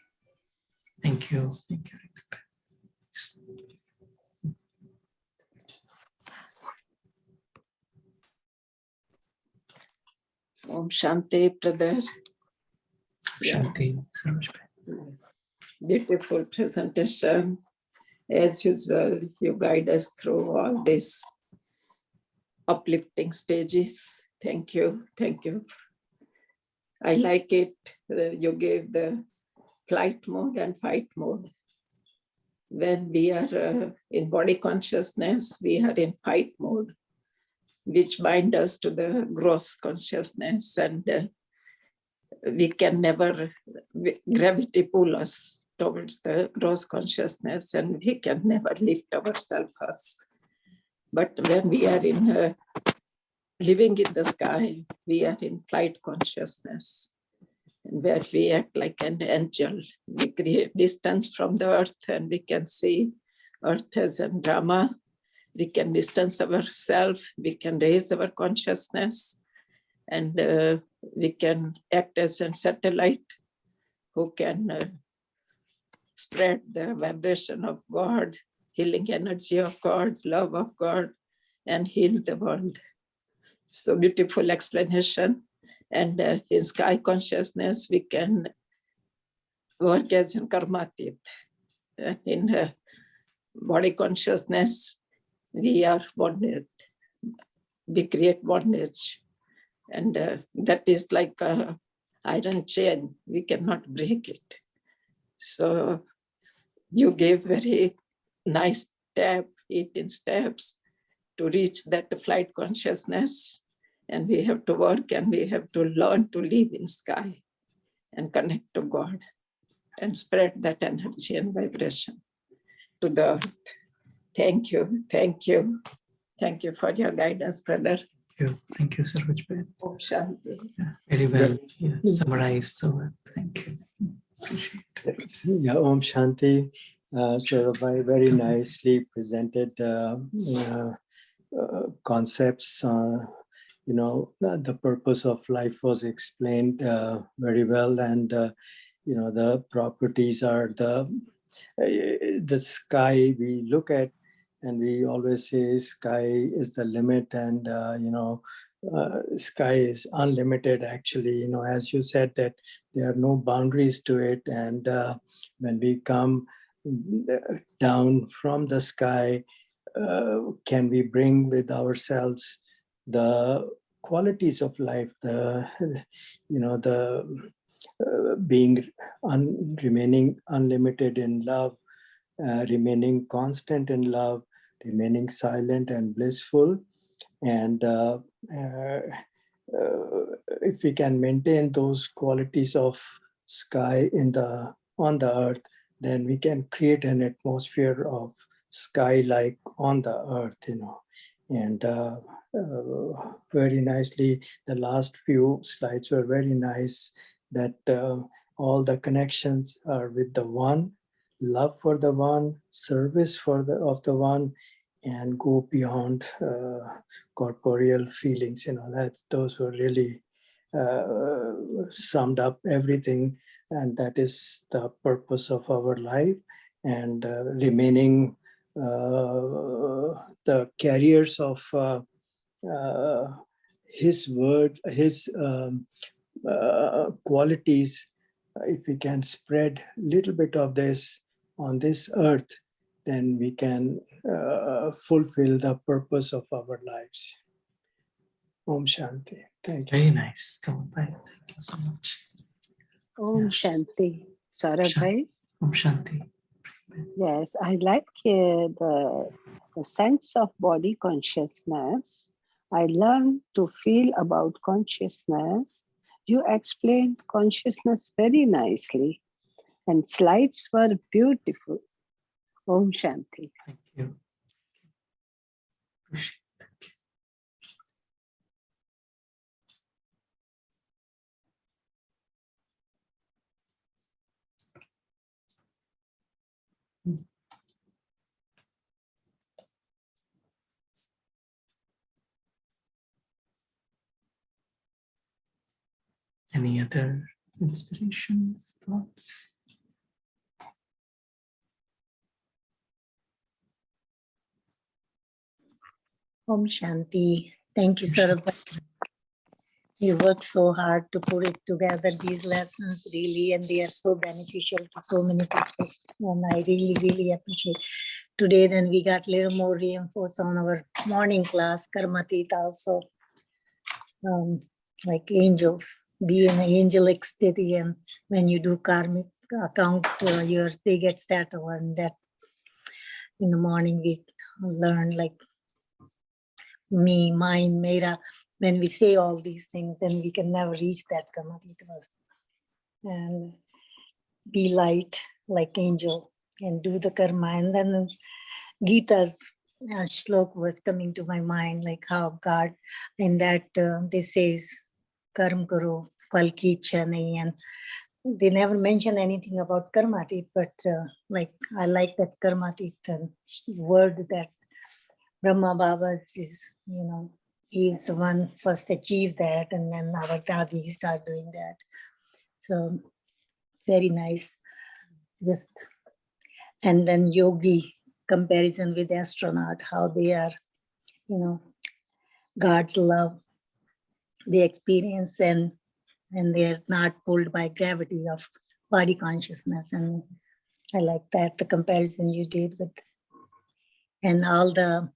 Thank you. Thank you. Om Shanti, brother. Shanti. Beautiful presentation. As usual, you guide us through all these uplifting stages. Thank you. Thank you. I like it. You gave the flight mode and fight mode. When we are in body consciousness, we are in fight mode, which bind us to the gross consciousness, and we can never, gravity pull us towards the gross consciousness, and we can never lift ourselves first. But when we are in living in the sky, we are in flight consciousness, and where we act like an angel. We create distance from the earth, and we can see earth as a drama. We can distance ourselves, we can raise our consciousness, and we can act as a satellite who can spread the vibration of God, healing energy of God, love of God, and heal the world. So beautiful explanation. And in sky consciousness, we can work as in karmatit. In body consciousness, we are bonded. We create bondage. And that is like an iron chain. We cannot break it. So You gave very nice step, 18 steps to reach that flight consciousness. And we have to work and we have to learn to live in sky and connect to God and spread that energy and vibration to the earth. Thank you. Thank you. Thank you for your guidance, brother. Thank you, Saroj. Om Shanti. Yeah, very well summarized. So thank you. Appreciate it. Yeah, Om Shanti. Saurabhai very nicely presented concepts. The purpose of life was explained very well, and the properties are the sky we look at, and we always say sky is the limit, and sky is unlimited. Actually, as you said, that there are no boundaries to it, and when we come down from the sky, can we bring with ourselves the qualities of life, being remaining unlimited in love, remaining constant in love, remaining silent and blissful. And if we can maintain those qualities of sky on the earth, then we can create an atmosphere of sky like on the earth, And very nicely, the last few slides were very nice, that all the connections are with the one, love for the one, service of the one, and go beyond corporeal feelings. Those were really summed up everything, and that is the purpose of our life, and remaining the carriers of his word, his qualities. If we can spread a little bit of this on this earth, then we can fulfill the purpose of our lives. Om Shanti. Thank you. Very nice. Come on, thank you so much. Om Yes. Shanti. Saurabh. Om Shanti. Yes, I like the sense of body consciousness. I learned to feel about consciousness. You explained consciousness very nicely, and slides were beautiful. Om Shanti. Thank you. Appreciate it. Thank you. Any other inspirations, thoughts? Om Shanti. Thank you, Saurabh. You worked so hard to put it together, these lessons, really, and they are so beneficial to so many people. And I really, really appreciate. Today, then we got a little more reinforced on our morning class, Karmatit also, like angels, be in an angelic state, and when you do karmic account, they get settled, and that in the morning we learn like me, mine, mera. When we say all these things, then we can never reach that Karmatita. And be light like angel and do the karma. And then Gita's shlok was coming to my mind, like how God, in that they says, karm karo, phal ki ichha nahi. And they never mention anything about Karmatit, but like I like that Karmatit word that Brahma Baba is, he is the one first achieved that, and then our Dadi start doing that. So very nice. Just, and then Yogi comparison with astronaut, how they are, God's love, they experience, and they are not pulled by gravity of body consciousness. And I like that, the comparison you did with, and all the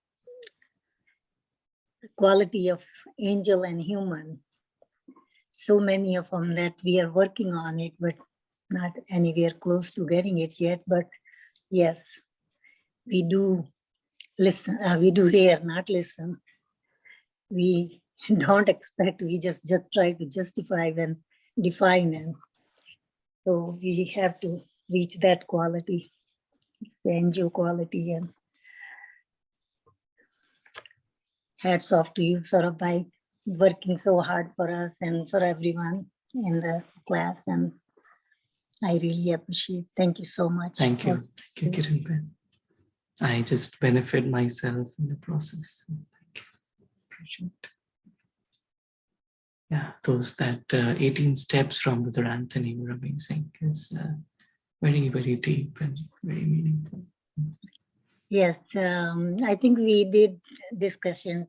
quality of angel and human, so many of them that we are working on it, but not anywhere close to getting it yet. But Yes, we do listen. We do hear, not listen. We don't expect. We just try to justify and define, and so we have to reach that quality, the angel quality. And hats off to you, Saurabh, by working so hard for us and for everyone in the class. And I really appreciate. Thank you so much. Thank you. Thank you, Kiran. I just benefit myself in the process. Thank you. Appreciate it. Yeah, those that 18 steps from Brother Anthony were amazing. It's very, very deep and very meaningful. Yes, I think we did discussion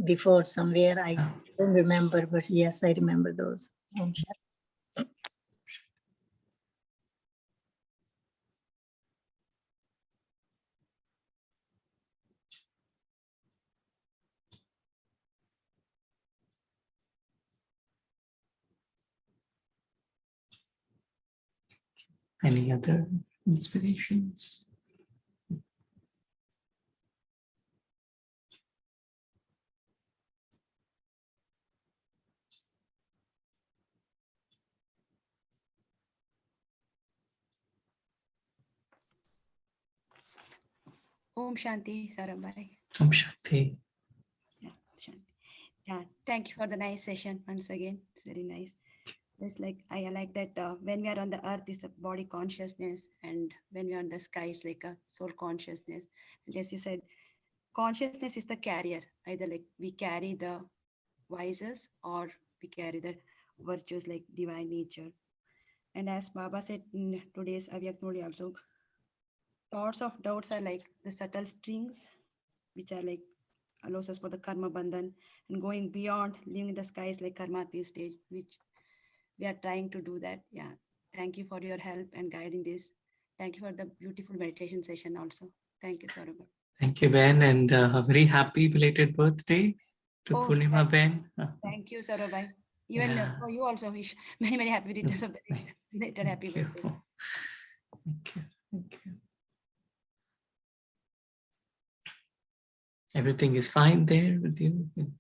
before somewhere. I don't remember, but yes, I remember those. Any other inspirations? Om Shanti, Sarabhai. Om Shanti. Yeah, Shanti. Yeah, thank you for the nice session once again. It's very nice. It's like I like that when we are on the earth is a body consciousness, and when we are on the sky is like a soul consciousness. And as you said, consciousness is the carrier. Either like we carry the vices or we carry the virtues like divine nature. And as Baba said in today's Avyaknoli also, thoughts of doubts are like the subtle strings, which are like allows us for the karma bandhan and going beyond living the skies like karmati stage, which we are trying to do that. Yeah. Thank you for your help and guiding this. Thank you for the beautiful meditation session also. Thank you, Saurabh. Thank you, Ben, and a very happy belated birthday to Oh, Purnima, Ben. Thank you, Saurabh. Even Yeah. for you also wish many, many happy returns of the day. Belated happy Thank you. birthday. Thank you. Thank you. Everything is fine there with you in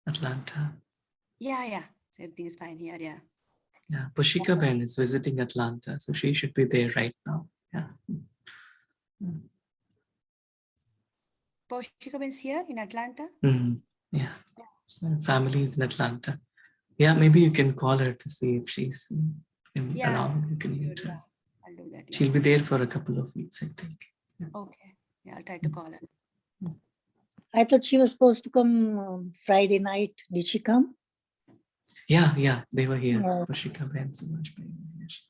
Atlanta? Yeah. So everything is fine here. Yeah. Yeah, Pushika Ben is visiting Atlanta, so she should be there right now. Yeah. Poshika is here in Atlanta. Yeah. So family is in Atlanta. Yeah, maybe you can call her to see if she's around. You can meet her. I'll do that. Yeah. She'll be there for a couple of weeks, I think. Yeah. Okay. Yeah, I'll try to call her. I thought she was supposed to come Friday night. Did she come? Yeah, they were here. Yeah. Pushika Ben so much.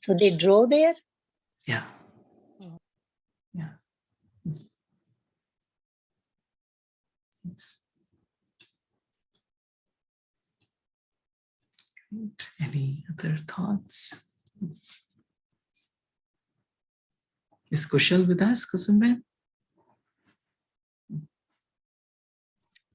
So they drove there? Yeah. Yeah. Yes. Great. Any other thoughts? Is Kushal with us, Kusumben?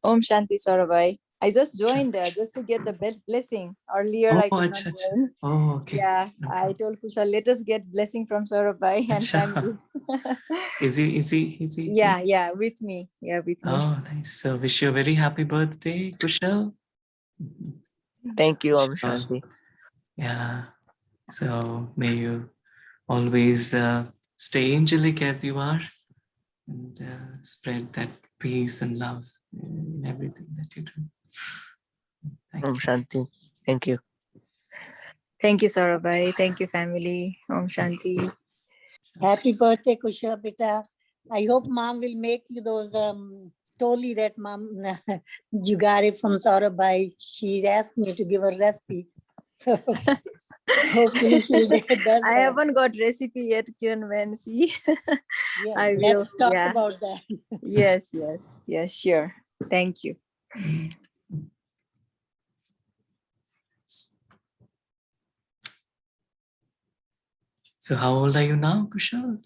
Om Shanti Saurabai. I just joined there just to get the best blessing. Earlier I could not join. Oh, okay. Yeah, okay. I told Kushal, let us get blessing from Saurabai and family. Is he? Yeah, with me. Yeah, with me. Oh, nice. So wish you a very happy birthday, Kushal. Thank you, Om Shanti. Yeah. So may you always stay angelic as you are and spread that peace and love in everything that you do. Om Shanti. Thank you. Thank you, Saurabai. Thank you, family. Om Shanti. Happy birthday, Kusha Pita. I hope mom will make you those toli that mom you got it from Saurabai. She's asked me to give her recipe. So hopefully she'll get that. I haven't got recipe yet, Kiran. See. Yeah, I will. Let's talk about that. Yes, sure. Thank you. So how old are you now, Kushal?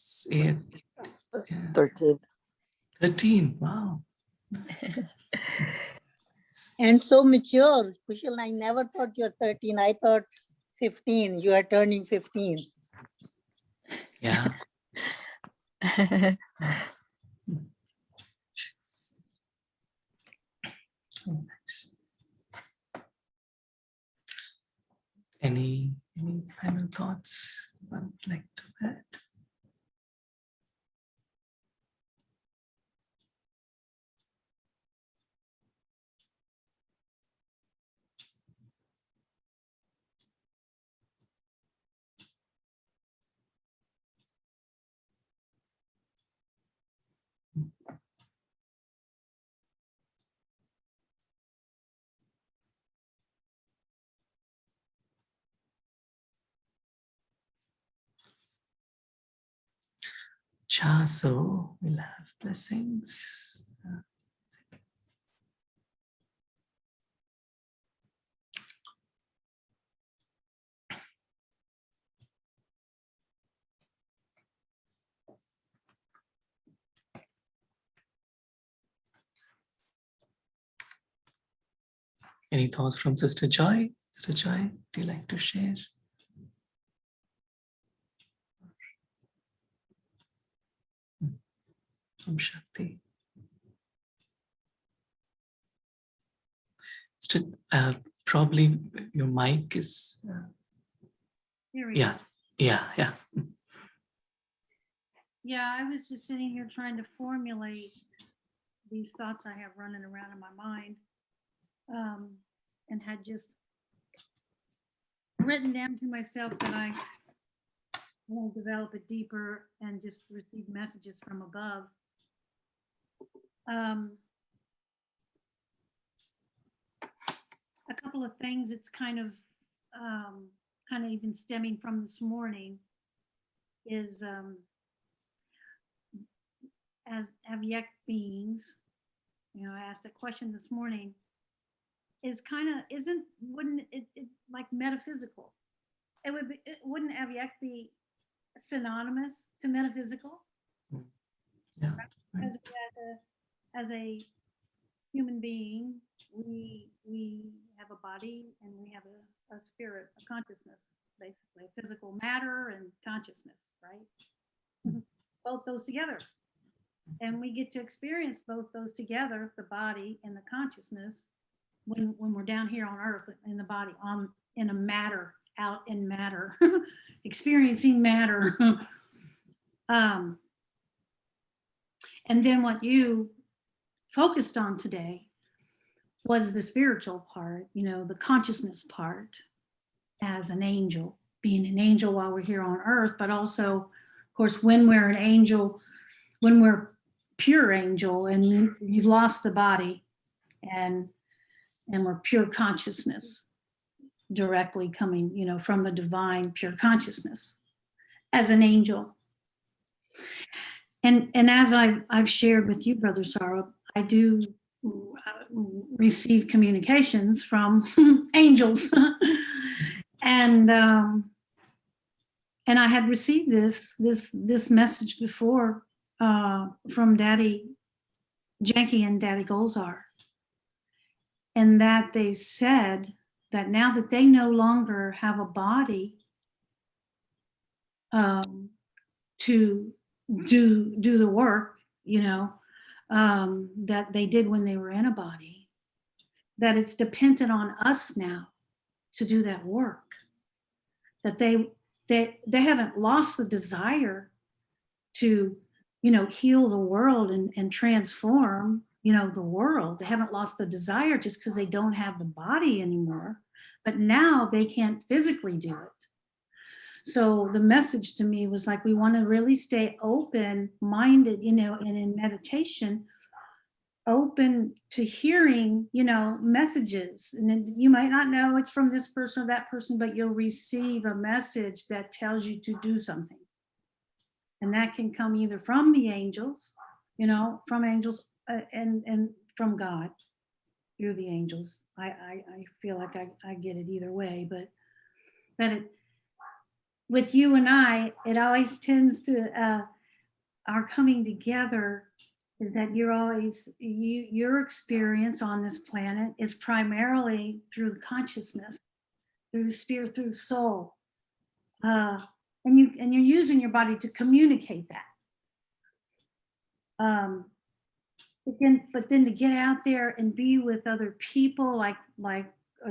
13. 13. Wow. And so mature. Kushal, I never thought you're 13. I thought 15. You are turning 15. Yeah. Oh, nice. Any final thoughts one would like to add? Cha, so we'll have blessings. Any thoughts from Sister Joy? Sister Joy, do you like to share? Om Shakti. Probably your mic is. Here we Yeah, go. yeah. Yeah, I was just sitting here trying to formulate these thoughts I have running around in my mind, and had just written down to myself that I want to develop it deeper and just receive messages from above. A couple of things. It's kind of even stemming from this morning is as Avyek beings, I asked a question this morning, is wouldn't it like metaphysical? Wouldn't Avyek be synonymous to metaphysical? Yeah. As a human being, we have a body and we have a spirit, a consciousness, basically, physical matter and consciousness, right? Both those together. And we get to experience both those together, the body and the consciousness, when we're down here on earth in the body, in a matter, out in matter, experiencing matter. And then what you focused on today was the spiritual part, the consciousness part as an angel, being an angel while we're here on earth, but also, of course, when we're an angel, when we're pure angel and you've lost the body and we're pure consciousness directly coming, from the divine pure consciousness as an angel. And as I've shared with you, Brother Saurabh, I do receive communications from angels. And I had received this message before from Daddy Janky and Daddy Golzar, and that they said that now that they no longer have a body to do the work, that they did when they were in a body, that it's dependent on us now to do that work. That they haven't lost the desire to, heal the world and transform, the world. They haven't lost the desire just because they don't have the body anymore, but now they can't physically do it. So the message to me was like, we want to really stay open-minded, and in meditation, open to hearing, messages. And then you might not know it's from this person or that person, but you'll receive a message that tells you to do something. And that can come either from the angels, from angels and from God through the angels. I feel like I get it either way, but that it, with you and I, it always tends to, our coming together is that your experience on this planet is primarily through the consciousness, through the spirit, through the soul. And you're using your body to communicate that. But then to get out there and be with other people like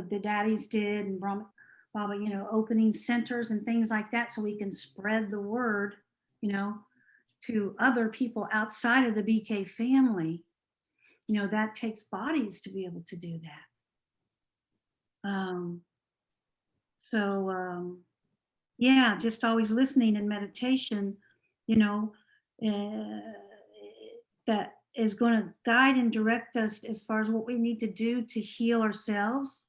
the daddies did, and Baba, you know, opening centers and things like that, so we can spread the word, you know, to other people outside of the BK family. You know, that takes bodies to be able to do that. Yeah, just always listening in meditation, you know, that is going to guide and direct us as far as what we need to do to heal ourselves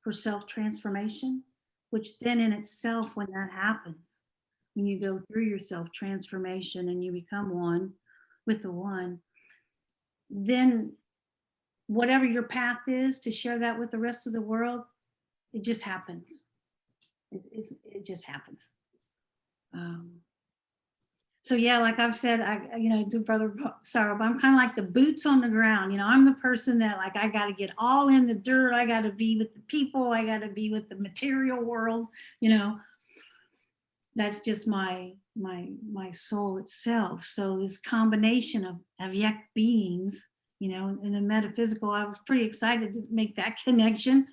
for self-transformation, which then in itself, when that happens, when you go through your self-transformation and you become one with the one, then whatever your path is to share that with the rest of the world, it just happens. It just happens. So yeah, like I've said, you know, to Brother Saurabh, I'm kind of like the boots on the ground. You know, I'm the person that like, I got to get all in the dirt. I got to be with the people. I got to be with the material world. You know, that's just my soul itself. So this combination of yet beings, you know, in the metaphysical, I was pretty excited to make that connection.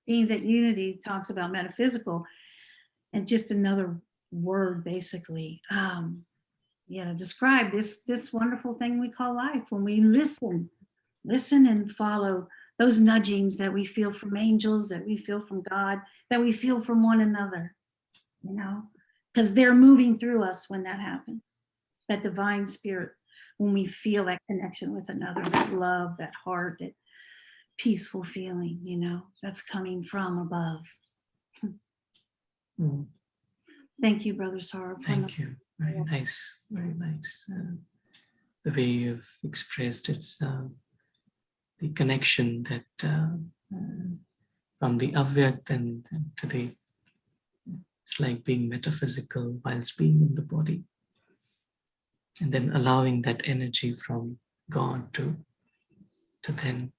Beings at Unity talks about metaphysical, and just another word basically. Yeah, to describe this wonderful thing we call life, when we listen and follow those nudgings that we feel from angels, that we feel from God, that we feel from one another, you know, because they're moving through us when that happens. That divine spirit, when we feel that connection with another, that love, that heart, that peaceful feeling, you know, that's coming from above. Thank you, Brother Saurabh. Thank you. Very nice. Very nice. The way you've expressed it's the connection that from the avyakt and to the, it's like being metaphysical whilst being in the body, and then allowing that energy from God to then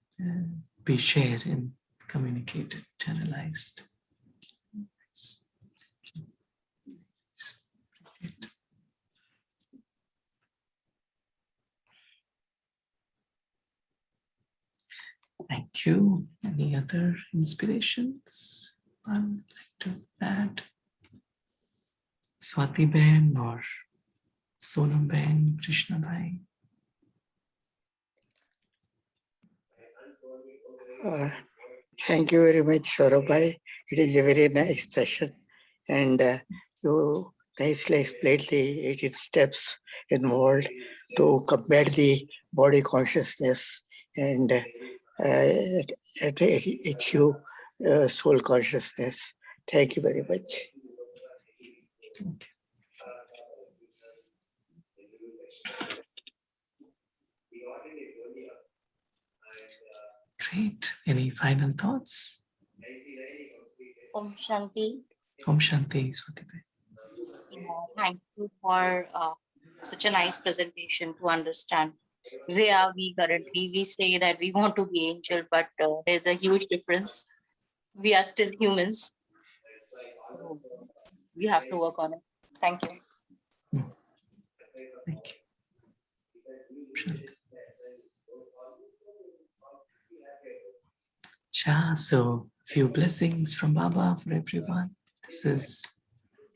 be shared and communicated, channelized. Thank you. Any other inspirations I'd like to add? Swati Ben or Sonam Ben, Krishna Bhai? Thank you very much, Saurabh. It is a very nice session, and you nicely explained the 18 steps involved to combat the body consciousness and achieve soul consciousness. Thank you very much. Great. Any final thoughts? Om Shanti. Om Shanti, Swati Bhai. Thank you for such a nice presentation to understand where we currently. We say that we want to be angel, but there's a huge difference. We are still humans. So we have to work on it. Thank you. Thank you. Cha, so few blessings from Baba for everyone. This is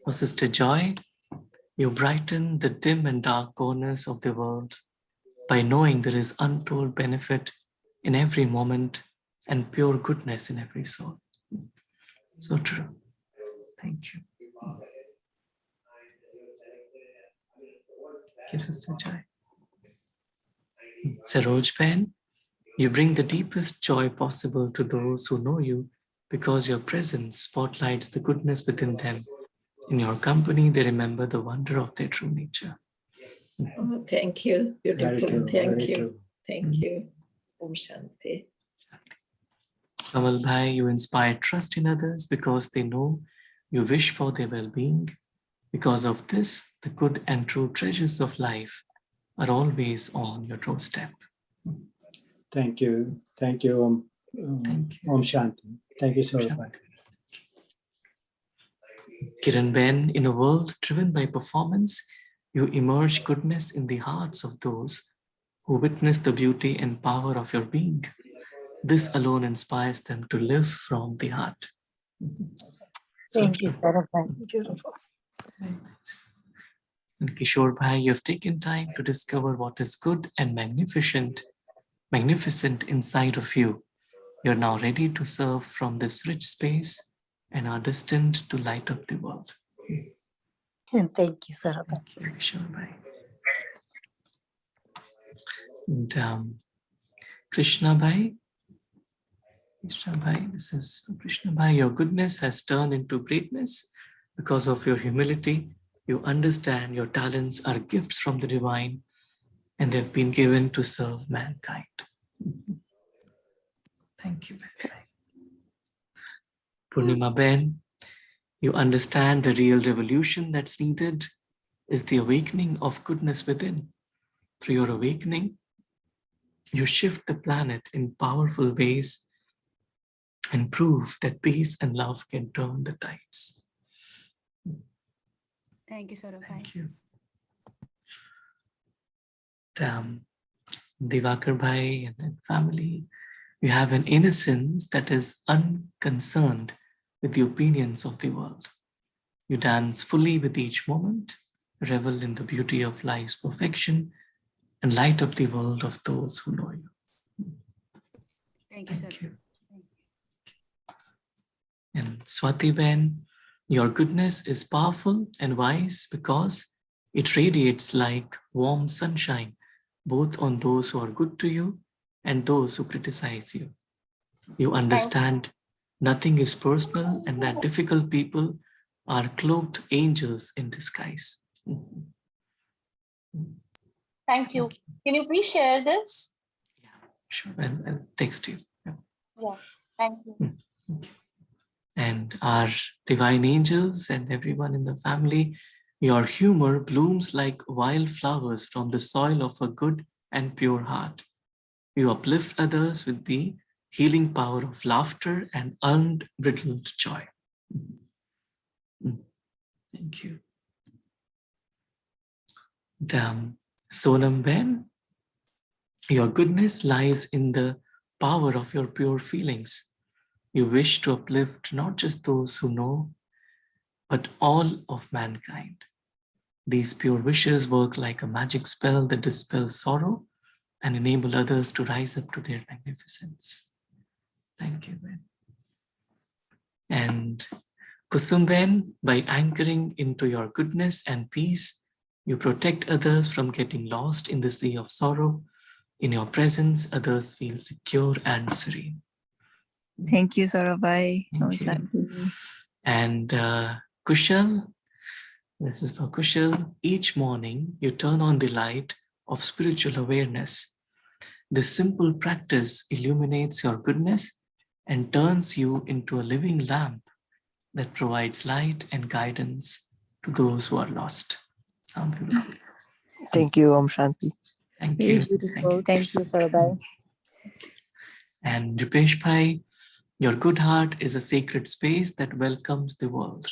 for Sister Joy. You brighten the dim and dark corners of the world by knowing there is untold benefit in every moment and pure goodness in every soul. So true. Thank you. Thank you, Sister Joy. Saroj Ben, you bring the deepest joy possible to those who know you because your presence spotlights the goodness within them. In your company, they remember the wonder of their true nature. Oh, thank you. Beautiful. Very true, Thank very you. true. Thank you. Om Shanti. Kamal Bhai, you inspire trust in others because they know you wish for their well-being. Because of this, the good and true treasures of life are always on your doorstep. Thank you. Thank you. Om Shanti. Thank you, Saurabh. Kiran Ben, in a world driven by performance, you immerse goodness in the hearts of those who witness the beauty and power of your being. This alone inspires them to live from the heart. Thank you, Sarabhai. Beautiful. And Kishore Bhai, you have taken time to discover what is good and magnificent inside of you. You're now ready to serve from this rich space and are destined to light up the world. And thank you, Sarabhai. Thank you, Kishore Bhai. And Krishna Bhai, this is for Krishna Bhai. Your goodness has turned into greatness because of your humility. You understand your talents are gifts from the divine and they've been given to serve mankind. Thank you, Bhai. Purnima Ben, you understand the real revolution that's needed is the awakening of goodness within. Through your awakening, you shift the planet in powerful ways and prove that peace and love can turn the tides. Thank you, Sarabhai. Thank you. Divakar Bhai and family, you have an innocence that is unconcerned with the opinions of the world. You dance fully with each moment, revel in the beauty of life's perfection, and light up the world of those who know you. Thank you, sir. And Swati Ben, your goodness is powerful and wise because it radiates like warm sunshine, both on those who are good to you and those who criticize you. You understand nothing is personal and that difficult people are cloaked angels in disguise. Thank you. Can you please share this? Sure, I'll text you. Yeah, thank you. And our divine angels and everyone in the family, your humor blooms like wildflowers from the soil of a good and pure heart. You uplift others with the healing power of laughter and unbridled joy. Thank you. Sonam Ben, your goodness lies in the power of your pure feelings. You wish to uplift not just those who know, but all of mankind. These pure wishes work like a magic spell that dispels sorrow and enable others to rise up to their magnificence. Thank you, Ben. And Kusum Ben, by anchoring into your goodness and peace, you protect others from getting lost in the sea of sorrow. In your presence, others feel secure and serene. Thank you, Sarabhai. Thank you. And Kushal, this is for Kushal. Each morning, you turn on the light of spiritual awareness. This simple practice illuminates your goodness and turns you into a living lamp that provides light and guidance to those who are lost. Sound beautiful? Thank you, Om Shanti. Thank Very you. beautiful. Thank you, Sarabhai. And Dipesh Bhai, your good heart is a sacred space that welcomes the world.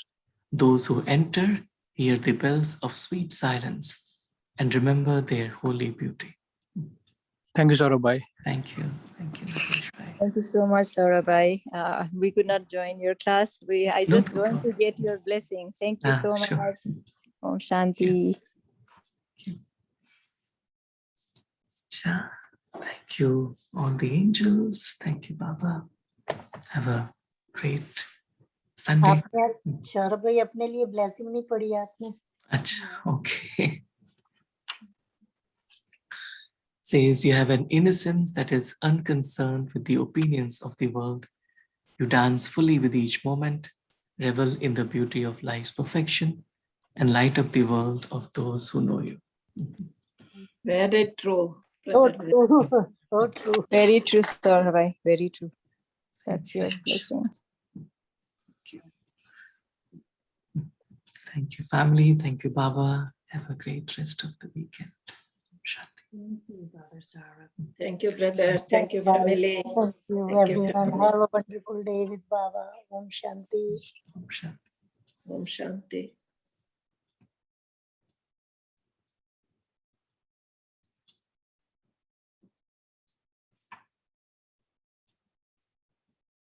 Those who enter hear the bells of sweet silence and remember their holy beauty. Thank you, Sarabhai. Thank you. Thank you, Dipesh Bhai. Thank you so much, Sarabhai. We could not join your class. I just joined to get your blessing. Thank you so much. Om Shanti. Thank you, all the angels. Thank you, Baba. Have a great Sunday. आपने सौरभ भाई अपने लिए blessing नहीं पढ़ी आपने? Achha, okay. Says you have an innocence that is unconcerned with the opinions of the world. You dance fully with each moment, revel in the beauty of life's perfection, and light up the world of those who know you. Very true. So true. So true. Very true, Sarabhai. Very true. That's your blessing. Thank you, family. Thank you, Baba. Have a great rest of the weekend. Shanti. Thank you, Brother Sarah. Thank you, brother. Thank you, family. Thank you, Thank you, everyone. family. Have a wonderful day with Baba. Om Shanti. Om Shanti. Om Shanti.